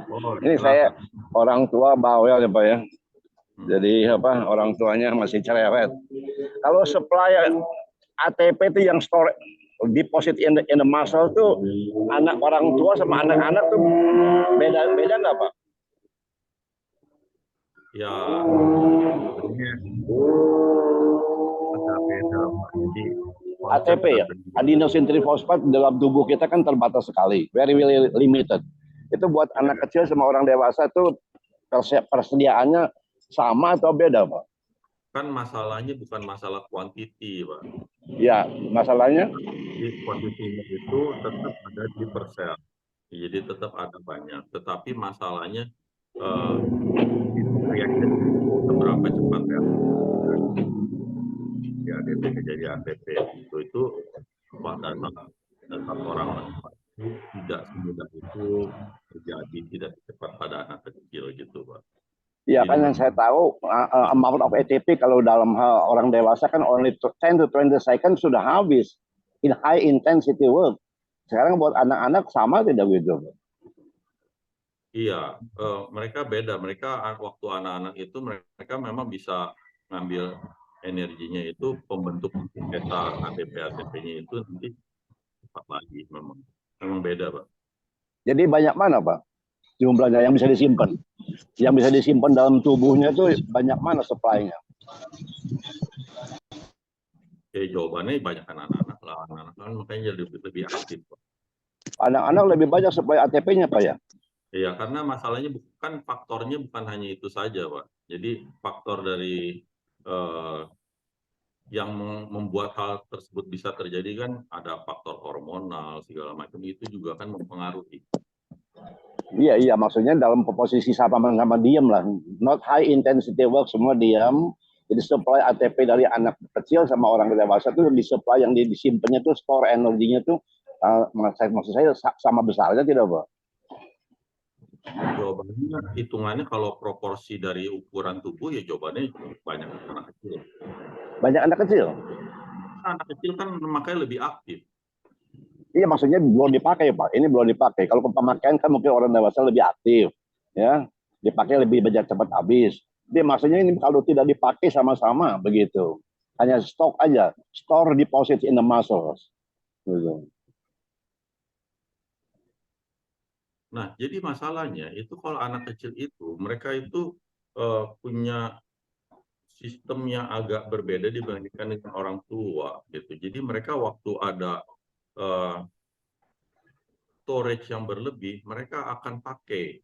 Boleh. Ini saya orang tua bawel ya Pak ya. Jadi orang tuanya masih cerewet. Kalau supply ATP itu yang store deposit in the muscle tuh anak orang tua sama anak-anak tuh beda nggak Pak? Ya, ada beda. Jadi ATP ya, adenosine triphosphate dalam tubuh kita kan terbatas sekali, very limited. Itu buat anak kecil sama orang dewasa tuh persediaannya sama atau beda, Pak? Kan masalahnya bukan masalah kuantiti, Pak. Ya, masalahnya? Jadi kuantitinya itu tetap ada di persel. Jadi tetap ada banyak. Tetapi masalahnya reaction seberapa cepat ya. kejadian ATP itu pada saat orang dewasa itu tidak semudah itu terjadi, tidak secepat pada anak kecil gitu, Pak. Ya Jadi kan yang saya tahu amount of ATP kalau dalam hal orang dewasa kan only 10 to 20 seconds sudah habis in high intensity work. Sekarang buat anak-anak sama tidak gitu? iya, mereka beda. Mereka waktu anak-anak itu mereka memang bisa ngambil energinya itu pembentuk peta ATP-nya itu nanti cepat lagi memang. Memang beda, Pak. Jadi banyak mana Pak jumlahnya yang bisa disimpan? Yang bisa disimpan dalam tubuhnya itu banyak mana supply-nya? Ya jawabannya banyak anak-anak lah. Anak-anak kan makanya lebih aktif, Pak. Anak-anak lebih banyak supply ATP-nya Pak ya? Iya, karena masalahnya bukan faktornya bukan hanya itu saja, Pak. Jadi faktor dari yang membuat hal tersebut bisa terjadi kan ada faktor hormonal segala macam, itu juga kan mempengaruhi. Iya, maksudnya dalam posisi sama-sama diam lah. Not high intensity work, semua diam. Jadi supply ATP dari anak kecil sama orang dewasa itu di supply yang disimpannya tuh store energinya tuh maksud saya sama besarnya tidak Pak? Jawabannya hitungannya kalau proporsi dari ukuran tubuh ya jawabannya banyak anak kecil. Banyak anak kecil? Anak kecil kan makanya lebih aktif. Iya maksudnya belum dipakai Pak. Ini belum dipakai. Kalau pemakaian kan mungkin orang dewasa lebih aktif, ya dipakai lebih banyak cepat habis. Dia maksudnya ini kalau tidak dipakai sama-sama begitu. Hanya stok aja, store deposit in the muscles. Gitu. Nah, jadi masalahnya itu kalau anak kecil itu mereka itu punya sistem yang agak berbeda dibandingkan dengan orang tua gitu. Jadi mereka waktu ada storage yang berlebih, mereka akan pakai.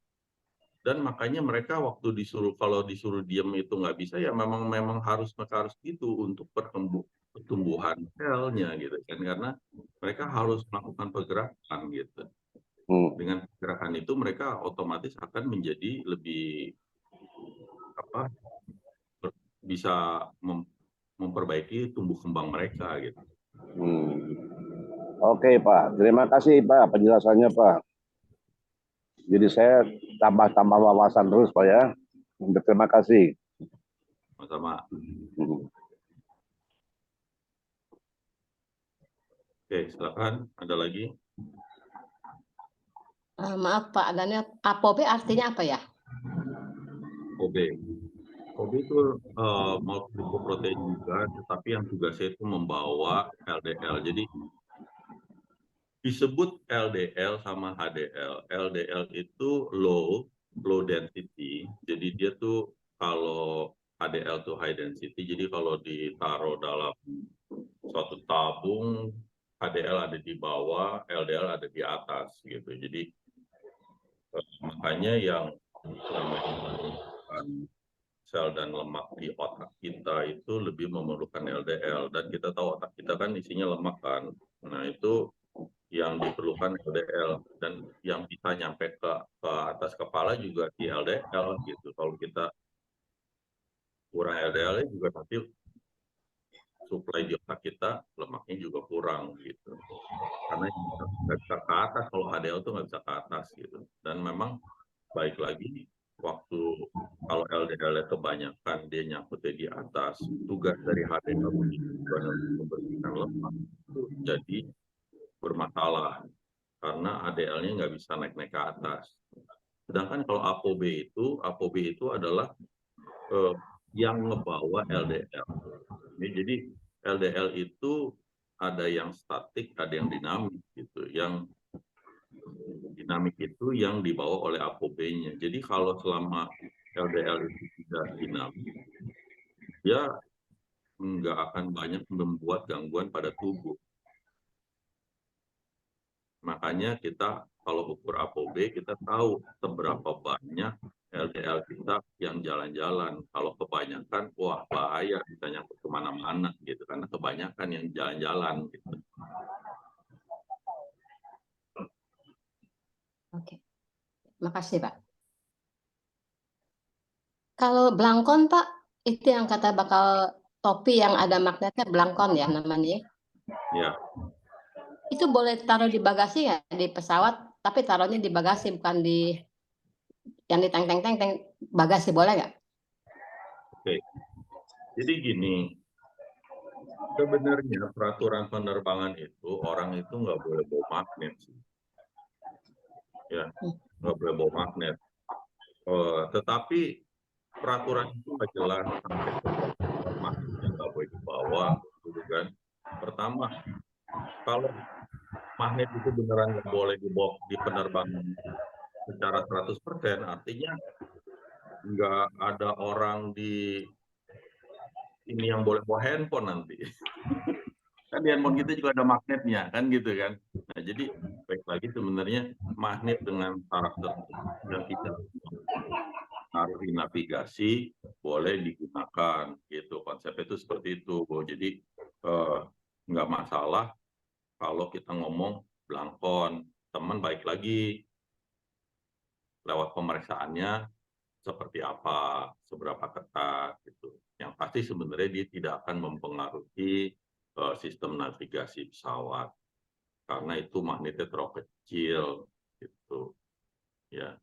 Dan makanya mereka waktu kalau disuruh diam itu nggak bisa, ya memang harus gitu untuk pertumbuhan selnya gitu kan, karena mereka harus melakukan pergerakan gitu. Dengan pergerakan itu mereka otomatis akan menjadi lebih bisa memperbaiki tumbuh kembang mereka gitu. Oke Pak, terima kasih Pak penjelasannya Pak. Jadi saya tambah wawasan terus Pak ya. Terima kasih. Sama-sama. Oke, silakan. Ada lagi? Maaf Pak, adanya APOB artinya apa ya? OB itu multilipoprotein juga, tetapi yang tugasnya itu membawa LDL. Jadi disebut LDL sama HDL. LDL itu low density. Jadi dia tuh kalau HDL tuh high density. Jadi kalau ditaruh dalam suatu tabung, HDL ada di bawah, LDL ada di atas gitu. Jadi makanya yang namanya sel dan lemak di otak kita itu lebih memerlukan LDL, dan kita tahu otak kita kan isinya lemak kan. Nah itu yang diperlukan LDL, dan yang bisa nyampe ke atas kepala juga di LDL gitu. Kalau kita kurang LDL juga nanti suplai di otak kita lemaknya juga kurang gitu. Karena nggak bisa ke atas, kalau HDL tuh nggak bisa ke atas gitu. Dan memang baik lagi waktu kalau LDL kebanyakan dia nyangkutnya di atas, tugas dari HDL untuk membersihkan lemak itu jadi bermasalah karena HDL-nya nggak bisa naik ke atas. Sedangkan kalau ApoB itu adalah yang ngebawa LDL. Jadi LDL itu ada yang statik, ada yang dinamik gitu. Yang dinamik itu yang dibawa oleh ApoB-nya. Jadi kalau selama LDL itu tidak dinamik, dia nggak akan banyak membuat gangguan pada tubuh. Makanya kita kalau ukur ApoB, kita tahu seberapa banyak LDL kita yang jalan-jalan. Kalau kebanyakan, wah bahaya, bisa nyangkut kemana-mana gitu. Karena kebanyakan yang jalan-jalan gitu. Oke, makasih Pak. Kalau belangkon Pak, itu yang kata bakal topi yang ada magnetnya, belangkon ya namanya. Ya, Itu boleh taruh di bagasi ya di pesawat, tapi taruhnya di bagasi bukan di yang di teng bagasi, boleh nggak? oke. Jadi gini, sebenarnya peraturan penerbangan itu orang itu nggak boleh bawa magnet sih. Ya, nggak boleh bawa magnet. Tetapi peraturan itu nggak jelas sampai ke magnetnya nggak boleh dibawa, gitu kan. Pertama, kalau magnet itu beneran nggak boleh dibawa di penerbangan secara 100%, artinya nggak ada orang di ini yang boleh bawa handphone nanti. Kan di handphone kita juga ada magnetnya, kan gitu kan. Nah, jadi baik lagi sebenarnya magnet dengan karakter yang tidak taruh di navigasi boleh digunakan gitu. Konsep itu seperti itu, Bu. Jadi nggak masalah kalau kita ngomong belangkon. Teman baik lagi lewat pemeriksaannya seperti apa, seberapa ketat gitu. Yang pasti sebenarnya dia tidak akan mempengaruhi sistem navigasi pesawat karena itu magnetnya terlalu kecil gitu. Ya.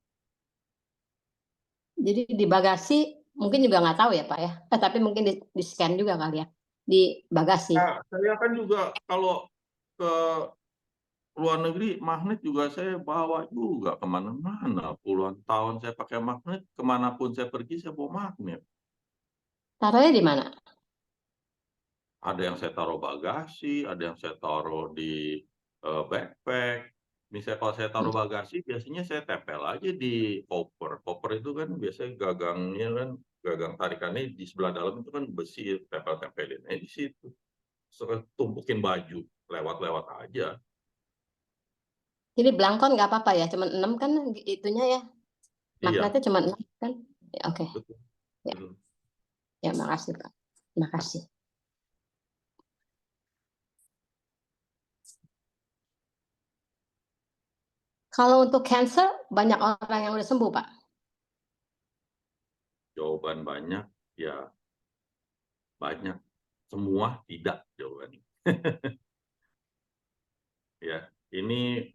Jadi di bagasi mungkin juga nggak tahu ya Pak ya, tapi mungkin di scan juga kali ya di bagasi. Nah, saya kan juga kalau ke luar negeri magnet juga saya bawa juga kemana-mana. Puluhan tahun saya pakai magnet, kemanapun saya pergi saya bawa magnet. Taruhnya di mana? Ada yang saya taruh bagasi, ada yang saya taruh di backpack. Misalnya kalau saya taruh bagasi, biasanya saya tempel aja di koper. Koper itu kan biasanya gagangnya kan, gagang tarikannya di sebelah dalam itu kan besi, tempel-tempelin di situ. Tumpukin baju, lewat-lewat aja. Jadi belangkon nggak apa-apa ya, cuma 6 kan itunya ya, Iya, magnetnya cuma 6 kan? Ya, oke. betul. Ya. Betul. Ya, makasih Pak. Makasih. Kalau untuk cancer, banyak orang yang udah sembuh, Pak. Jawaban banyak, ya banyak. Semua tidak jawabannya. Ya, ini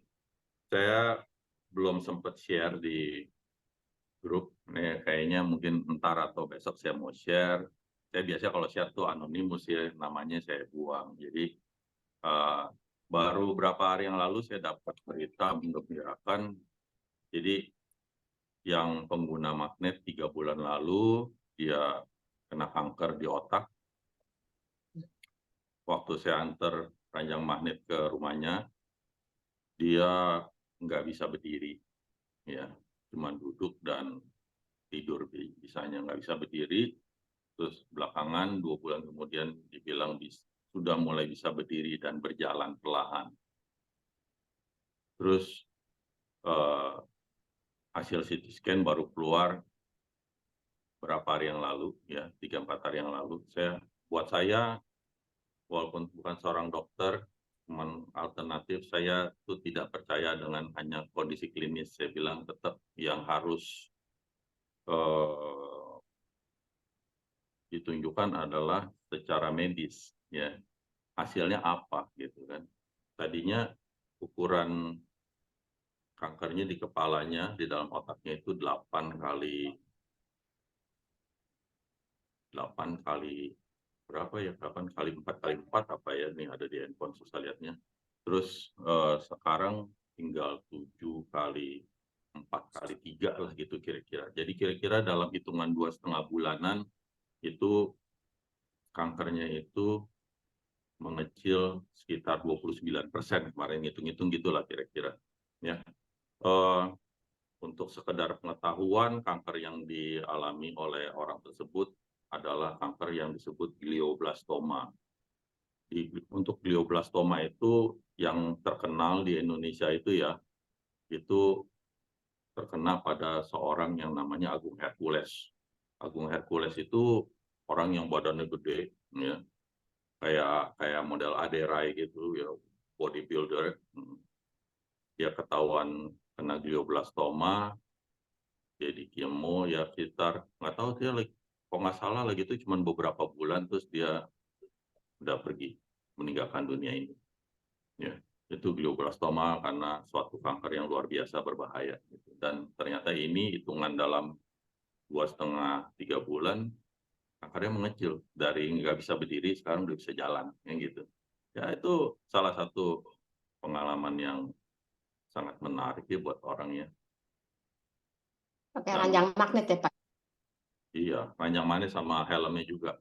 saya belum sempat share di grup. Nih, kayaknya mungkin entar atau besok saya mau share. Saya biasanya kalau share tuh anonimus ya, namanya saya buang. Jadi baru beberapa hari yang lalu saya dapat berita menggembirakan. Jadi yang pengguna magnet 3 bulan lalu dia kena kanker di otak. Waktu saya antar ranjang magnet ke rumahnya, dia nggak bisa berdiri, ya, cuma duduk dan tidur bisanya, nggak bisa berdiri. Terus belakangan 2 bulan kemudian dibilang sudah mulai bisa berdiri dan berjalan perlahan. Terus hasil CT scan baru keluar berapa hari yang lalu, ya 3-4 hari yang lalu. Buat saya, walaupun bukan seorang dokter, cuman alternatif saya tuh tidak percaya dengan hanya kondisi klinis. Saya bilang tetap yang harus ditunjukkan adalah secara medis, ya hasilnya apa gitu kan. Tadinya ukuran kankernya di kepalanya, di dalam otaknya itu 8 kali berapa ya, 8 kali 4 kali 4 apa ya, nih ada di handphone susah lihatnya. Terus sekarang tinggal 7 kali 4 kali 3 lah gitu kira-kira. Jadi kira-kira dalam hitungan 2,5 bulanan itu kankernya itu mengecil sekitar 29%, kemarin ngitung-ngitung gitulah kira-kira. Ya. Untuk sekedar pengetahuan, kanker yang dialami oleh orang tersebut adalah kanker yang disebut glioblastoma. Untuk glioblastoma itu yang terkenal di Indonesia itu ya, itu terkena pada seorang yang namanya Agung Hercules. Agung Hercules itu orang yang badannya gede, ya, kayak model Aderai gitu ya, bodybuilder. Dia ketahuan kena glioblastoma, jadi kemo ya sekitar nggak tahu dia kalau nggak salah lagi itu cuma beberapa bulan terus dia udah pergi meninggalkan dunia ini. Ya, itu glioblastoma karena suatu kanker yang luar biasa berbahaya. Gitu. Dan ternyata ini hitungan dalam 2,5-3 bulan kankernya mengecil dari nggak bisa berdiri sekarang udah bisa jalan, yang gitu. Ya itu salah satu pengalaman yang sangat menarik ya buat orangnya. Pakai Dan ranjang magnet ya Pak. iya, ranjang manis sama helmnya juga.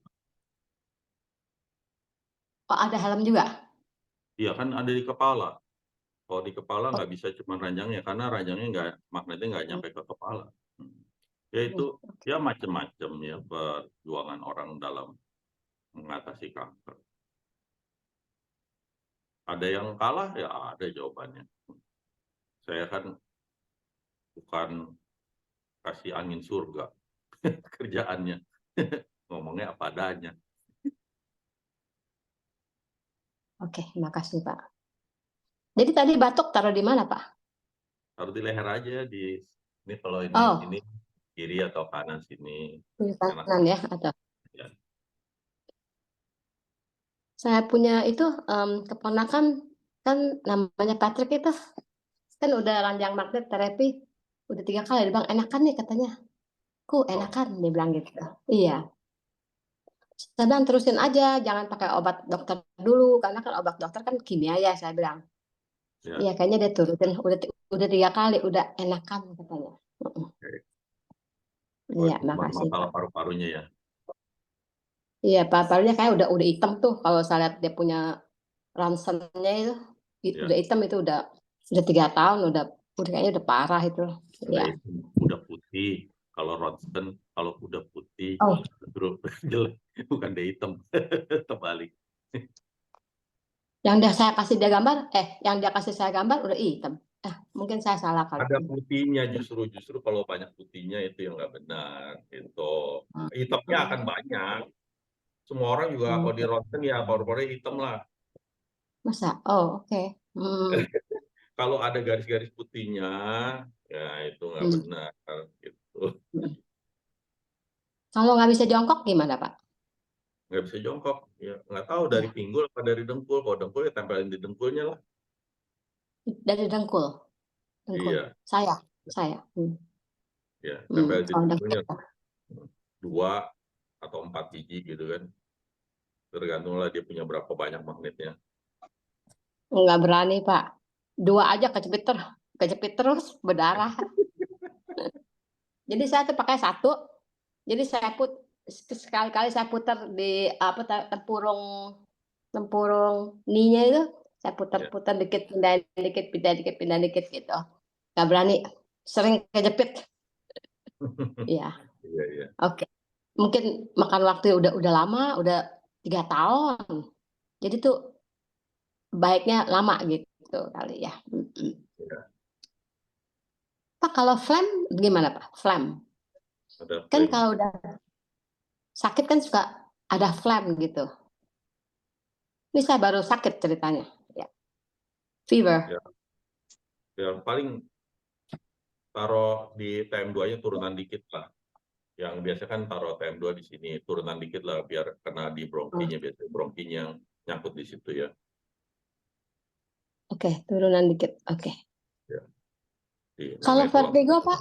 Oh ada helm juga. Iya kan ada di kepala. Kalau di kepala Oh, nggak bisa cuma ranjangnya karena ranjangnya nggak magnetnya nggak nyampe ke kepala. Ya itu ya macam-macam ya perjuangan orang dalam mengatasi kanker. Ada yang kalah ya ada jawabannya. Saya kan bukan kasih angin surga kerjaannya. Ngomongnya apa adanya. oke, makasih Pak. Jadi tadi batuk taruh di mana Pak? Taruh di leher aja di ini kalau ini Oh, sini kiri atau kanan sini di enak. kanan ya atau Ya. saya punya itu keponakan kan namanya Patrick itu kan udah ranjang magnet terapi udah 3 kali dia bilang enakan nih katanya. Enakan dia bilang gitu. Iya. Saya bilang terusin aja, jangan pakai obat dokter dulu karena kan obat dokter kan kimia ya saya bilang. Ya. Iya kayaknya dia turutin udah 3 kali udah enakan katanya. Iya, makasih Masalah Pak. paru-parunya ya. Iya, paru-parunya kayak udah hitam tuh kalau saya lihat dia punya ronsennya itu Ya. udah hitam itu udah 3 tahun udah kayaknya udah parah itu. Iya. Udah putih. Kalau ronsen kalau udah putih Oh, terus jelek bukan dia hitam terbalik. yang saya kasih dia gambar, yang dia kasih saya gambar udah hitam. Mungkin saya salah kali. Ada putihnya justru kalau banyak putihnya itu yang nggak benar gitu. Hitamnya akan banyak. Semua orang juga kalau di ronsen ya paru-parunya hitam lah. Masa? Oh, oke. Kalau ada garis-garis putihnya, ya itu nggak benar gitu. Kalau nggak bisa jongkok gimana Pak? Nggak bisa jongkok, ya nggak tahu dari pinggul apa dari dengkul. Kalau dengkul ya tempelin di dengkulnya lah. Dari dengkul. Iya, Saya. ya tempelin di Kalau dengkulnya dengkul. 2 atau 4 biji gitu kan. Tergantunglah dia punya berapa banyak magnetnya. Nggak berani Pak. 2 aja kejepit terus berdarah. Jadi saya tuh pakai 1. Jadi saya sekali-kali saya putar di tempurung ninya itu saya putar-putar dikit pindah dikit gitu. Nggak berani. Sering kejepit. Iya. Iya. Oke. Mungkin makan waktu udah lama, udah 3 tahun. Jadi tuh baiknya lama gitu kali ya. Ya. Pak kalau phlegm gimana Pak? Phlegm. Kan kalau udah sakit kan suka ada phlegm gitu. Ini saya baru sakit ceritanya. Ya. Fever. Ya paling taruh di TM2-nya turunan dikit lah. Yang biasa kan taruh TM2 di sini turunan dikit lah biar kena di bronkinya biasanya bronkinya yang nyangkut di situ ya. Oke, turunan dikit. Oke. Ya. Kalau vertigo Pak?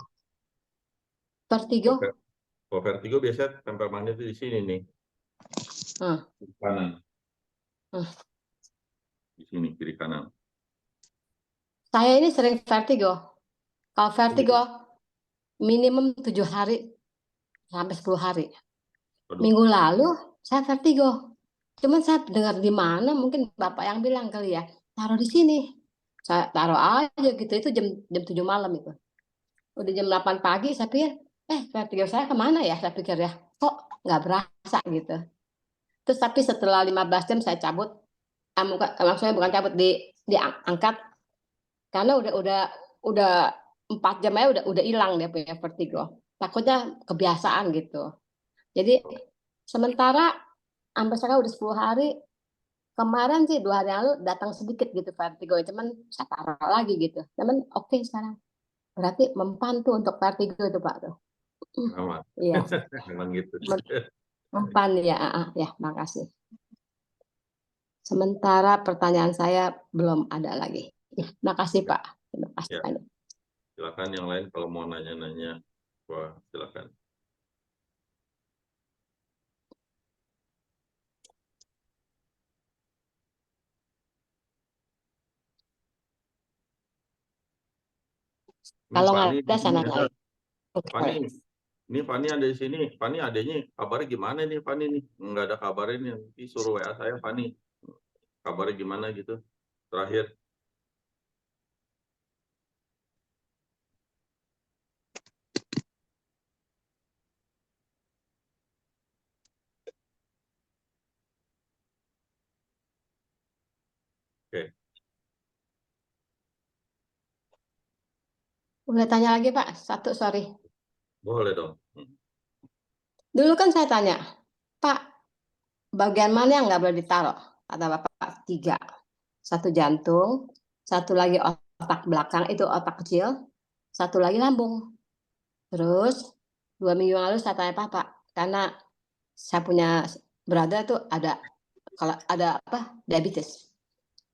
Vertigo? Kalau vertigo biasanya tempel magnet itu di sini nih. Di kanan. Di sini kiri kanan. Saya ini sering vertigo. Kalau vertigo minimum 7 hari sampai 10 hari. Minggu lalu saya vertigo. Cuman saya dengar di mana mungkin Bapak yang bilang kali ya, taruh di sini. Saya taruh aja gitu, itu jam 7 malam itu. Udah jam 8 pagi saya pikir, vertigo saya kemana ya? Saya pikir ya, kok nggak berasa gitu. Terus tapi setelah 15 jam saya cabut, maksudnya bukan cabut, diangkat. Karena udah 4 jam aja udah hilang dia punya vertigo. Takutnya kebiasaan gitu. Jadi sementara sampai sekarang udah 10 hari. Kemarin sih 2 hari lalu datang sedikit gitu vertigo, cuman saya taruh lagi gitu. Cuman oke sekarang. Berarti mempan tuh untuk vertigo itu Pak tuh. Sama. Iya, Memang gitu. mempan ya, ya, makasih. Sementara pertanyaan saya belum ada lagi. Ya, makasih Pak. Terima kasih Ya. banyak. Silakan yang lain kalau mau nanya-nanya, wah silakan. Ini Kalau nggak Fani, ada, saya nanya lagi. Oke. Fani, ini Fani ada di sini. Fani adanya kabarnya gimana nih Fani nih? Nggak ada kabarnya nih. Nanti suruh WA saya Fani. Kabarnya gimana gitu? Terakhir. Oke, Boleh tanya lagi Pak? Satu, sorry. boleh dong. Dulu kan saya tanya, Pak, bagian mana yang nggak boleh ditaruh? Kata Bapak, 3. 1 jantung, 1 lagi otak belakang, itu otak kecil, 1 lagi lambung. Terus 2 minggu lalu saya tanya Bapak, karena saya punya brother tuh ada, kalau ada apa, diabetes.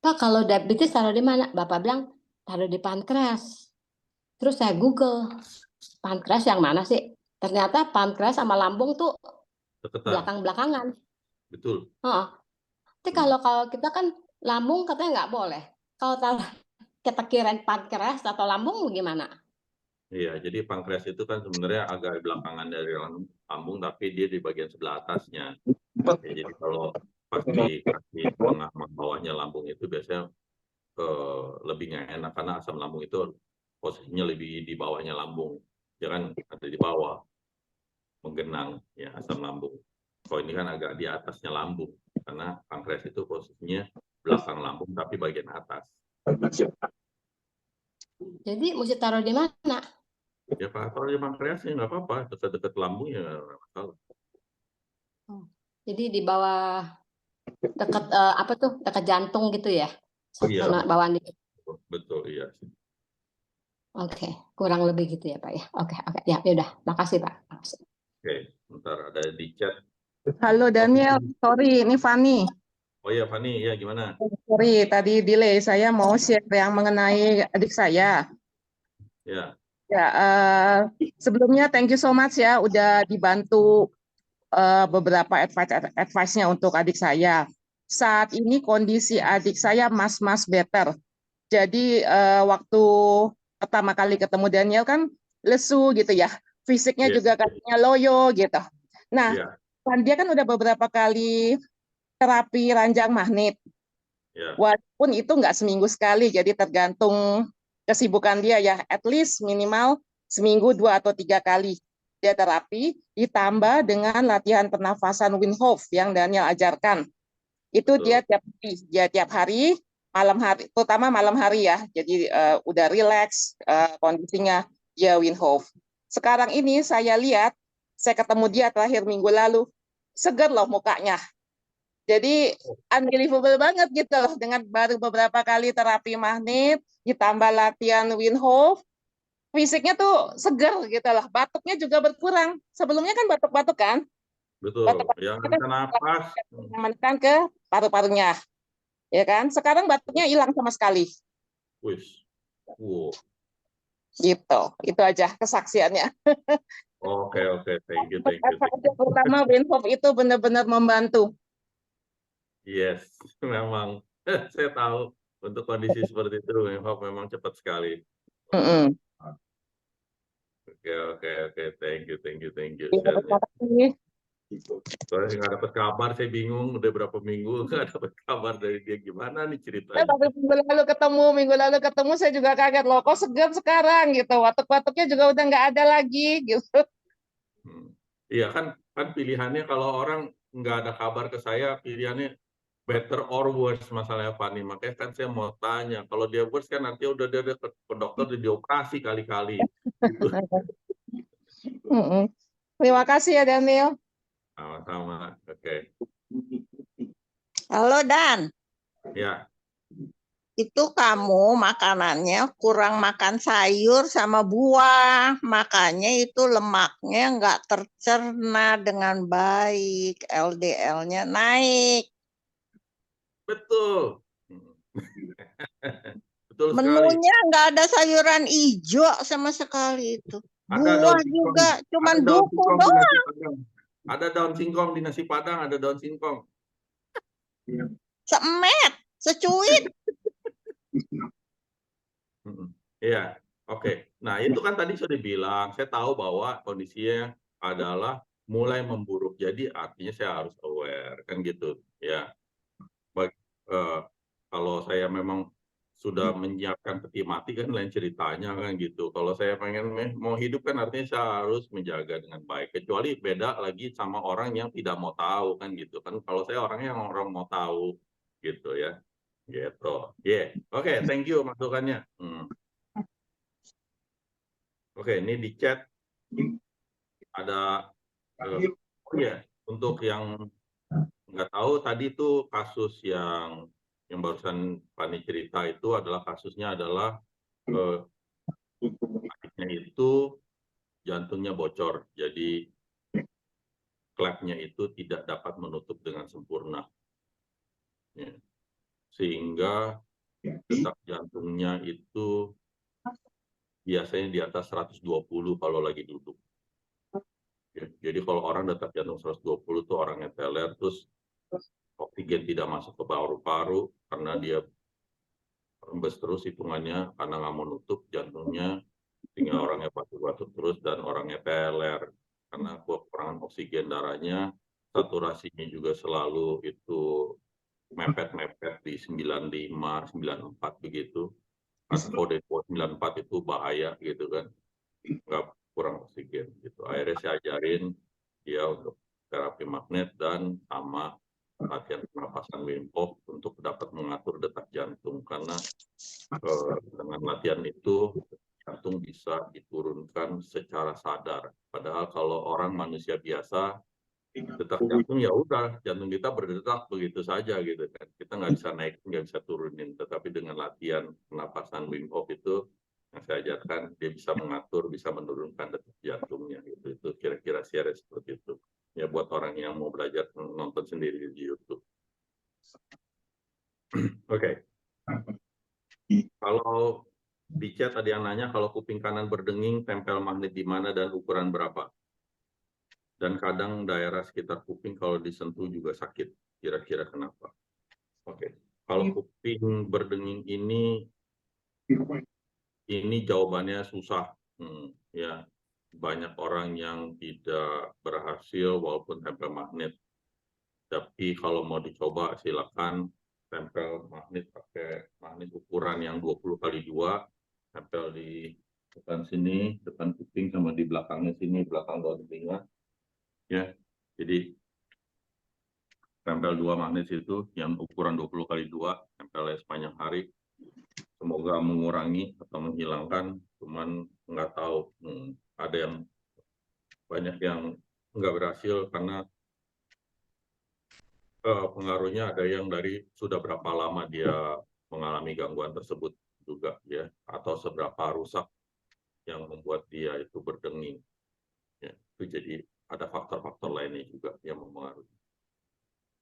Pak, kalau diabetes taruh di mana? Bapak bilang, taruh di pankreas. Terus saya Google, pankreas yang mana sih? Ternyata pankreas sama lambung tuh Deketan, belakang-belakangan. betul. Tapi kalau kita kan lambung katanya nggak boleh. Kalau kita kirain pankreas atau lambung gimana? Iya, jadi pankreas itu kan sebenarnya agak belakangan dari lambung, tapi dia di bagian sebelah atasnya. Ya, jadi kalau pas di kaki tengah sama bawahnya lambung itu biasanya lebih nggak enak karena asam lambung itu posisinya lebih di bawahnya lambung. Ya kan ada di bawah menggenang ya asam lambung. Kalau ini kan agak di atasnya lambung karena pankreas itu posisinya belakang lambung tapi bagian atas. Jadi mesti taruh di mana? Ya Pak, kalau di pankreas ya nggak apa-apa, dekat-dekat lambung ya nggak masalah. Jadi di bawah dekat apa tuh? Dekat jantung gitu ya? Iya, Sama bawaan dikit. betul iya. Oke, kurang lebih gitu ya Pak ya. Oke, ya udah. Makasih Pak. Makasih. Oke, bentar ada di chat. Halo Daniel, sorry, ini Fani. Oh iya Fani, ya gimana? Sorry, tadi delay. Saya mau share yang mengenai adik saya. Ya, Ya, sebelumnya thank you so much ya, udah dibantu beberapa advice-nya untuk adik saya. Saat ini kondisi adik saya mas better. Jadi waktu pertama kali ketemu Daniel kan lesu gitu ya, fisiknya Iya. juga katanya loyo gitu. Nah, Iya, dia kan udah beberapa kali terapi ranjang magnet. ya, Walaupun itu nggak seminggu sekali, jadi tergantung kesibukan dia ya. At least minimal seminggu 2 atau 3 kali dia terapi, ditambah dengan latihan pernafasan Wim Hof yang Daniel ajarkan. Itu betul. dia tiap hari, malam hari, terutama malam hari ya. Jadi udah relax kondisinya dia Wim Hof. Sekarang ini saya lihat, saya ketemu dia terakhir minggu lalu, segar loh mukanya. Jadi unbelievable banget gitu loh, dengan baru beberapa kali terapi magnet, ditambah latihan Wim Hof, fisiknya tuh segar gitu loh. Batuknya juga berkurang. Sebelumnya kan batuk-batuk kan? Betul. Batuk-batuk Yang kan bisa napas. menekan ke paru-parunya. Ya kan? Sekarang batuknya hilang sama sekali. Wis. Wow. Gitu. Itu aja kesaksiannya. Oke, thank you. Terutama Wim Hof itu benar-benar membantu. Yes, memang saya tahu untuk kondisi seperti itu memang cepat sekali. Oke, thank you. Share-nya. Soalnya nggak dapat kabar, saya bingung udah berapa minggu nggak dapat kabar dari dia, gimana nih ceritanya. Tapi minggu lalu ketemu saya juga kaget loh, kok segar sekarang gitu, batuk-batuknya juga udah nggak ada lagi gitu. Iya kan pilihannya kalau orang nggak ada kabar ke saya, pilihannya better or worse masalahnya Fani. Makanya kan saya mau tanya, kalau dia worse kan nanti udah dia ke dokter udah dioperasi kali-kali. Gitu. Terima kasih ya Daniel. Sama-sama, oke. Halo Dan. Ya. itu kamu makanannya kurang makan sayur sama buah, makanya itu lemaknya nggak tercerna dengan baik, LDL-nya naik. Betul. Betul sekali. Menunya nggak ada sayuran hijau sama sekali itu. Ada daun Buah singkong, juga, cuman ada daun duku singkong di doang. nasi padang. Ada daun singkong di nasi padang, ada daun singkong. Semet, secuit. Iya, oke. Nah, itu kan tadi sudah dibilang, saya tahu bahwa kondisinya adalah mulai memburuk. Jadi artinya saya harus aware, kan gitu. Ya, kalau saya memang sudah menyiapkan peti mati kan lain ceritanya kan gitu. Kalau saya pengen mau hidup kan artinya saya harus menjaga dengan baik. Kecuali beda lagi sama orang yang tidak mau tahu kan gitu kan. Kalau saya orangnya yang orang mau tahu gitu ya. Gitu. Oke, thank you masukannya. Oke, ini di chat ada untuk yang nggak tahu tadi itu kasus yang barusan Pani cerita itu adalah kasusnya adalah adiknya itu jantungnya bocor, jadi klepnya itu tidak dapat menutup dengan sempurna, ya. Sehingga detak jantungnya itu biasanya di atas 120 kalau lagi duduk. Ya, jadi kalau orang detak jantung 120 itu orangnya teler, terus oksigen tidak masuk ke paru-paru karena dia rembes terus hitungannya karena nggak mau nutup jantungnya, sehingga orangnya batuk-batuk terus dan orangnya teler karena kekurangan oksigen darahnya, saturasinya juga selalu itu mepet-mepet di 95, 94 begitu. Atau depo 94 itu bahaya gitu kan, nggak kurang oksigen gitu. Akhirnya saya ajarin dia untuk terapi magnet dan sama latihan pernapasan Wim Hof untuk dapat mengatur detak jantung, karena dengan latihan itu jantung bisa diturunkan secara sadar. Padahal kalau orang manusia biasa detak jantung ya udah jantung kita berdetak begitu saja gitu kan, kita nggak bisa naik nggak bisa turunin. Tetapi dengan latihan pernapasan Wim Hof itu yang saya ajarkan, dia bisa mengatur, bisa menurunkan detak jantungnya gitu. Itu kira-kira share seperti itu ya buat orang yang mau belajar nonton sendiri di YouTube. Oke. Kalau di chat ada yang nanya kalau kuping kanan berdenging tempel magnet di mana dan ukuran berapa? Dan kadang daerah sekitar kuping kalau disentuh juga sakit. Kira-kira kenapa? Oke. Kalau kuping berdenging ini jawabannya susah. Ya, banyak orang yang tidak berhasil walaupun tempel magnet. Tapi kalau mau dicoba silakan tempel magnet pakai magnet ukuran yang 20 kali 2, tempel di depan sini, depan kuping sama di belakangnya sini, belakang daun telinga. Ya, jadi tempel 2 magnet itu yang ukuran 20 kali 2, tempelnya sepanjang hari. Semoga mengurangi atau menghilangkan, cuman nggak tahu. Ada yang banyak yang nggak berhasil karena pengaruhnya ada yang dari sudah berapa lama dia mengalami gangguan tersebut juga ya, atau seberapa rusak yang membuat dia itu berdenging. Ya, itu jadi ada faktor-faktor lainnya juga yang mempengaruhi.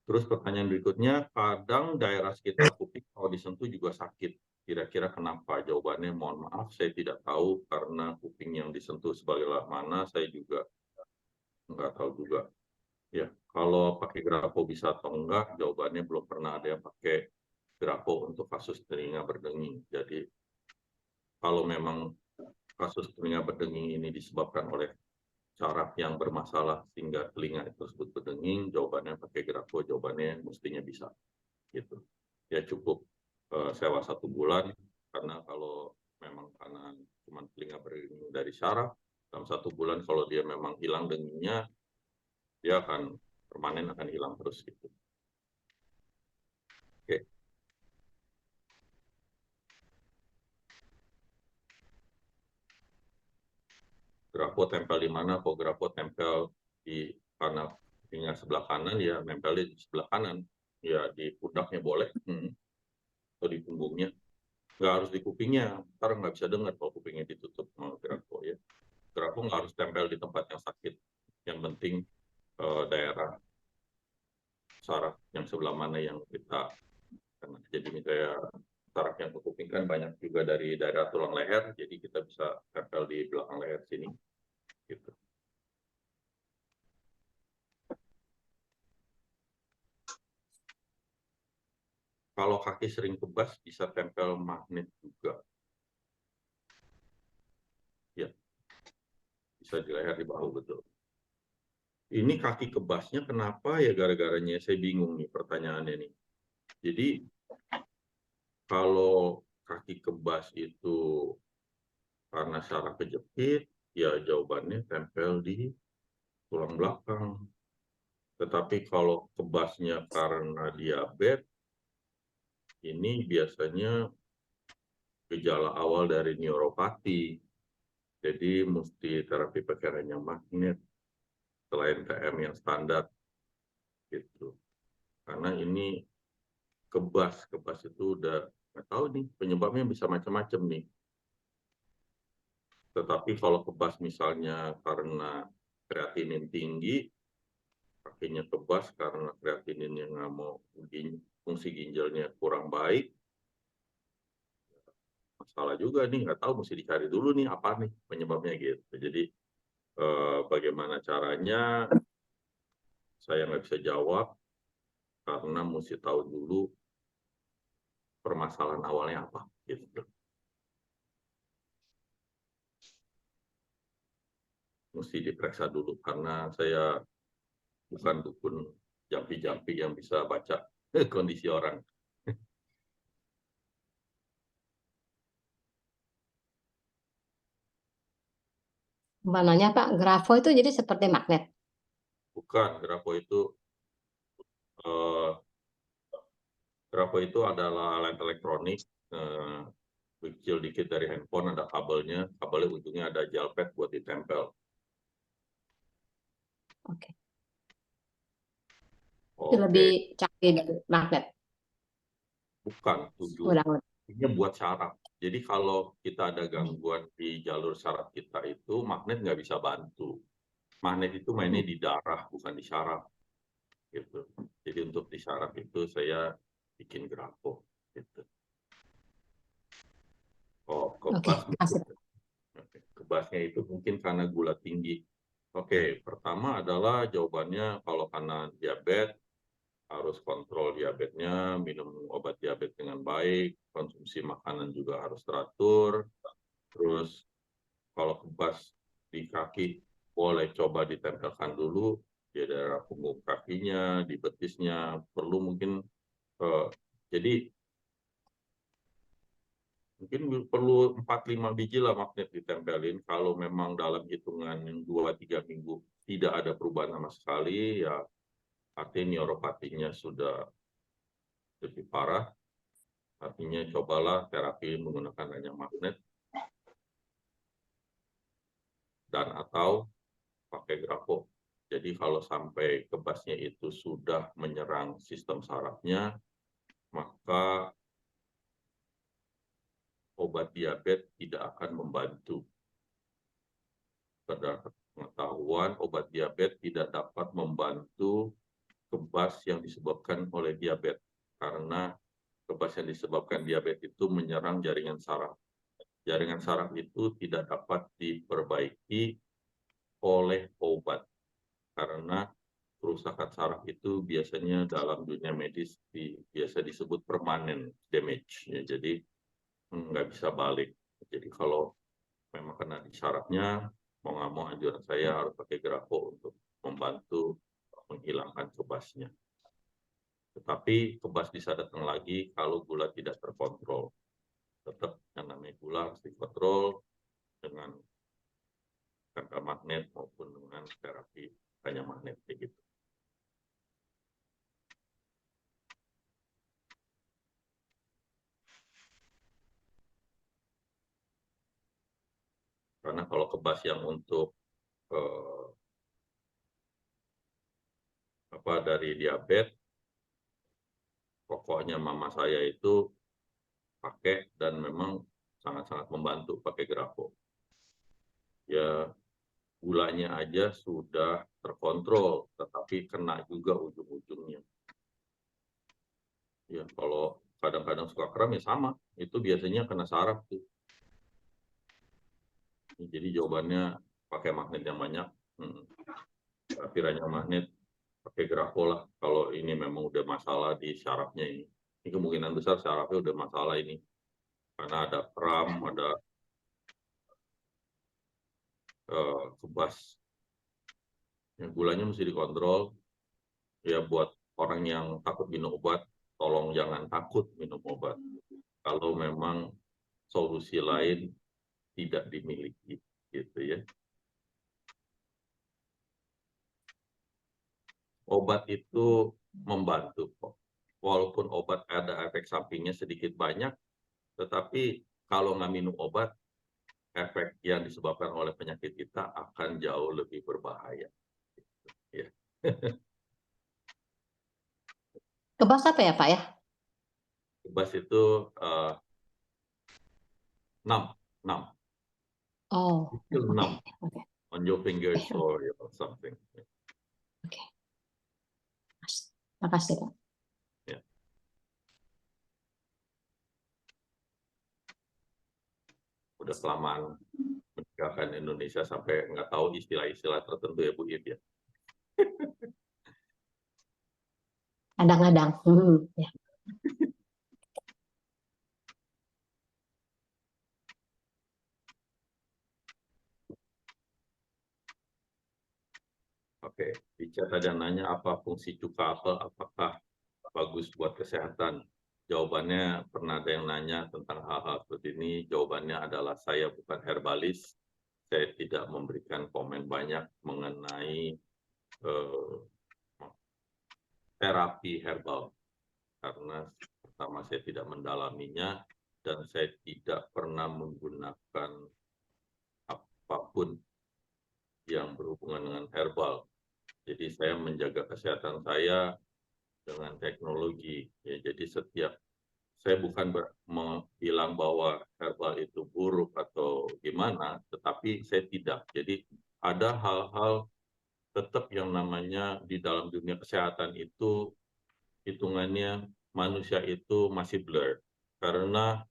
Terus pertanyaan berikutnya, kadang daerah sekitar kuping kalau disentuh juga sakit. Kira-kira kenapa? Jawabannya mohon maaf, saya tidak tahu karena kuping yang disentuh sebagai mana saya juga nggak tahu juga. Ya, kalau pakai grapo bisa atau enggak, jawabannya belum pernah ada yang pakai grapo untuk kasus telinga berdenging. Jadi kalau memang kasus telinga berdenging ini disebabkan oleh saraf yang bermasalah sehingga telinga tersebut berdenging, jawabannya pakai grapo, jawabannya mestinya bisa. Gitu. Ya cukup sewa 1 bulan, karena kalau memang karena cuma telinga berdenging dari saraf, dalam 1 bulan kalau dia memang hilang dengingnya, dia akan permanen akan hilang terus gitu. Oke. Grapo tempel di mana? Kok grapo tempel di karena tinggal sebelah kanan ya nempel di sebelah kanan. Ya di pundaknya boleh, atau di punggungnya. nggak harus di kupingnya, ntar nggak bisa dengar kalau kupingnya ditutup sama grafo ya. Grafo nggak harus tempel di tempat yang sakit, yang penting daerah saraf yang sebelah mana yang kita kena. Jadi misalnya saraf yang ke kuping kan banyak juga dari daerah tulang leher, jadi kita bisa tempel di belakang leher sini gitu. Kalau kaki sering kebas bisa tempel magnet juga. Ya, bisa di leher, di bahu, betul. Ini kaki kebasnya kenapa ya, gara-garanya saya bingung nih pertanyaannya nih. Jadi kalau kaki kebas itu karena saraf kejepit, ya jawabannya tempel di tulang belakang. Tetapi kalau kebasnya karena diabetes, ini biasanya gejala awal dari neuropati. Jadi mesti terapi pakai renyah magnet selain TM yang standar gitu. Karena ini kebas itu udah nggak tahu nih, penyebabnya bisa macam-macam nih. Tetapi kalau kebas misalnya karena kreatinin tinggi, kakinya kebas karena kreatinin yang nggak mau, fungsi ginjalnya kurang baik, masalah juga nih, nggak tahu, mesti dicari dulu nih apa nih penyebabnya gitu. Jadi bagaimana caranya saya nggak bisa jawab, karena mesti tahu dulu permasalahan awalnya apa gitu. Mesti diperiksa dulu karena saya bukan dukun jampi-jampi yang bisa baca kondisi orang. Mananya Pak, grafo itu jadi seperti magnet. Bukan, grafo itu adalah alat elektronik kecil dikit dari handphone, ada kabelnya ujungnya ada jalpet buat ditempel. Oke. Itu Oke, lebih canggih dari magnet. bukan, Udah ngerti. tujuannya buat saraf. Jadi kalau kita ada gangguan di jalur saraf kita itu, magnet nggak bisa bantu. Magnet itu mainnya di darah, bukan di saraf. Gitu. Jadi untuk di saraf itu saya bikin grafo. Gitu. Oh, Oke, makasih. kebasnya itu mungkin karena gula tinggi. Oke, pertama adalah jawabannya kalau karena diabetes, harus kontrol diabetesnya, minum obat diabetes dengan baik, konsumsi makanan juga harus teratur. Terus kalau kebas di kaki, boleh coba ditempelkan dulu di daerah punggung kakinya, di betisnya, perlu mungkin jadi mungkin perlu 4-5 biji lah magnet ditempelin. Kalau memang dalam hitungan 2-3 minggu tidak ada perubahan sama sekali, ya artinya neuropatinya sudah lebih parah. Artinya cobalah terapi menggunakan renyah magnet dan atau pakai grafo. Jadi kalau sampai kebasnya itu sudah menyerang sistem sarafnya, maka obat diabetes tidak akan membantu. Berdasarkan pengetahuan, obat diabetes tidak dapat membantu kebas yang disebabkan oleh diabetes. Karena kebas yang disebabkan diabetes itu menyerang jaringan saraf. Jaringan saraf itu tidak dapat diperbaiki oleh obat. Karena kerusakan saraf itu biasanya dalam dunia medis biasa disebut permanent damage. Ya, jadi nggak bisa balik. Jadi kalau memang kena di sarafnya, mau nggak mau anjuran saya harus pakai grafo untuk membantu menghilangkan kebasnya. Tetapi kebas bisa datang lagi kalau gula tidak terkontrol. Tetap yang namanya gula harus dikontrol dengan tempel magnet maupun dengan terapi hanya magnet gitu. Karena kalau kebas yang untuk dari diabetes, pokoknya mama saya itu pakai dan memang sangat-sangat membantu pakai Grafo. Ya, gulanya aja sudah terkontrol, tetapi kena juga ujung-ujungnya. Ya, kalau kadang-kadang suka kram ya sama, itu biasanya kena saraf tuh. Jadi jawabannya pakai magnet yang banyak. Kiranya magnet pakai Grafo lah. Kalau ini memang udah masalah di syarafnya ini. Ini kemungkinan besar syarafnya udah masalah ini. Karena ada kram, ada kebas. Ya, gulanya mesti dikontrol. Ya buat orang yang takut minum obat, tolong jangan takut minum obat. Kalau memang solusi lain tidak dimiliki, gitu ya. Obat itu membantu kok. Walaupun obat ada efek sampingnya sedikit banyak, tetapi kalau nggak minum obat, efek yang disebabkan oleh penyakit kita akan jauh lebih berbahaya. Ya. Kebas apa ya Pak ya? Kebas itu 6. Oh, Still 6 oke. on your fingers or something. Makasih Pak. Ya. Udah kelamaan meninggalkan Indonesia sampai nggak tahu istilah-istilah tertentu ya Bu Ib ya. Kadang-kadang. Ya. Oke, di chat ada nanya apa fungsi cuka apel, apakah bagus buat kesehatan? Jawabannya pernah ada yang nanya tentang hal-hal seperti ini. Jawabannya adalah saya bukan herbalis. Saya tidak memberikan komen banyak mengenai terapi herbal. Karena pertama saya tidak mendalaminya dan saya tidak pernah menggunakan apapun yang berhubungan dengan herbal. Jadi saya menjaga kesehatan saya dengan teknologi. Ya, jadi saya bukan bilang bahwa herbal itu buruk atau gimana, tetapi saya tidak. Jadi ada hal-hal tetap yang namanya di dalam dunia kesehatan itu hitungannya manusia itu masih blur karena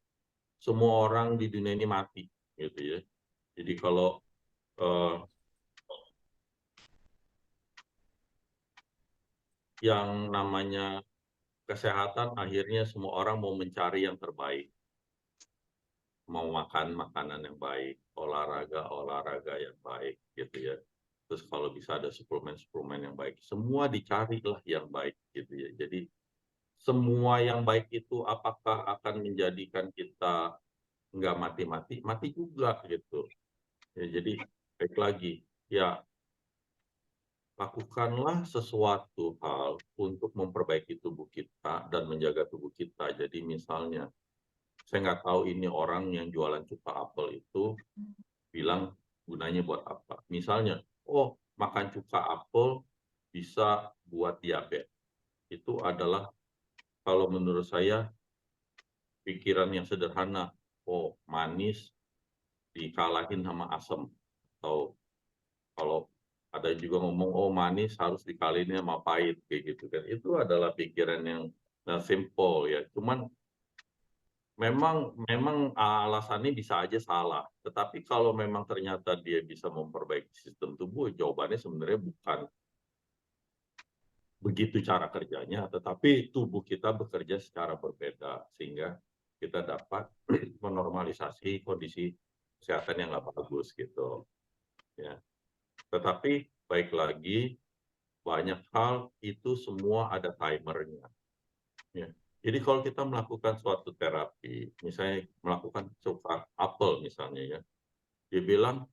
semua orang di dunia ini mati, gitu ya. Jadi kalau yang namanya kesehatan akhirnya semua orang mau mencari yang terbaik. Mau makan makanan yang baik, olahraga yang baik gitu ya. Terus kalau bisa ada suplemen yang baik, semua dicarilah yang baik gitu ya. Jadi semua yang baik itu apakah akan menjadikan kita nggak mati-mati? Mati juga gitu. Ya, jadi baik lagi, ya lakukanlah sesuatu hal untuk memperbaiki tubuh kita dan menjaga tubuh kita. Jadi misalnya, saya nggak tahu ini orang yang jualan cuka apel itu bilang gunanya buat apa. Misalnya, oh makan cuka apel bisa buat diabetes. Itu adalah kalau menurut saya pikiran yang sederhana. Oh manis dikalahin sama asam. Atau kalau ada juga ngomong oh manis harus dikaliin sama pahit kayak gitu kan. Itu adalah pikiran yang simple ya. Cuman memang alasannya bisa aja salah. Tetapi kalau memang ternyata dia bisa memperbaiki sistem tubuh, jawabannya sebenarnya bukan begitu cara kerjanya, tetapi tubuh kita bekerja secara berbeda sehingga kita dapat menormalisasi kondisi kesehatan yang nggak bagus gitu. Ya. Tetapi baik lagi banyak hal itu semua ada timernya. Ya. Jadi kalau kita melakukan suatu terapi, misalnya melakukan cuka apel misalnya ya, dia bilang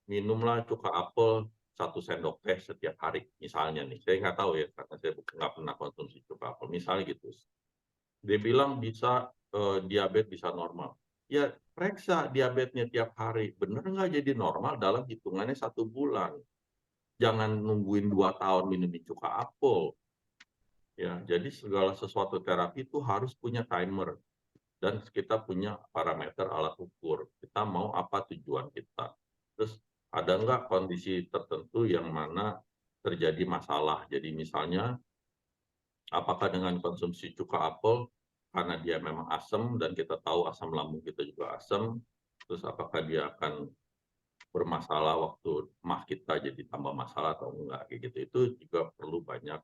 minumlah cuka apel 1 sendok teh setiap hari misalnya nih. Saya nggak tahu ya karena saya nggak pernah konsumsi cuka apel. Misalnya gitu. Dia bilang bisa diabetes bisa normal. Ya periksa diabetesnya tiap hari. Benar nggak jadi normal dalam hitungannya 1 bulan. Jangan nungguin 2 tahun minumin cuka apel. Ya, jadi segala sesuatu terapi itu harus punya timer. dan kita punya parameter alat ukur. Kita mau apa tujuan kita. Terus ada nggak kondisi tertentu yang mana terjadi masalah. Jadi misalnya apakah dengan konsumsi cuka apel karena dia memang asam dan kita tahu asam lambung kita juga asam, terus apakah dia akan bermasalah waktu mah kita jadi tambah masalah atau enggak kayak gitu. Itu juga perlu banyak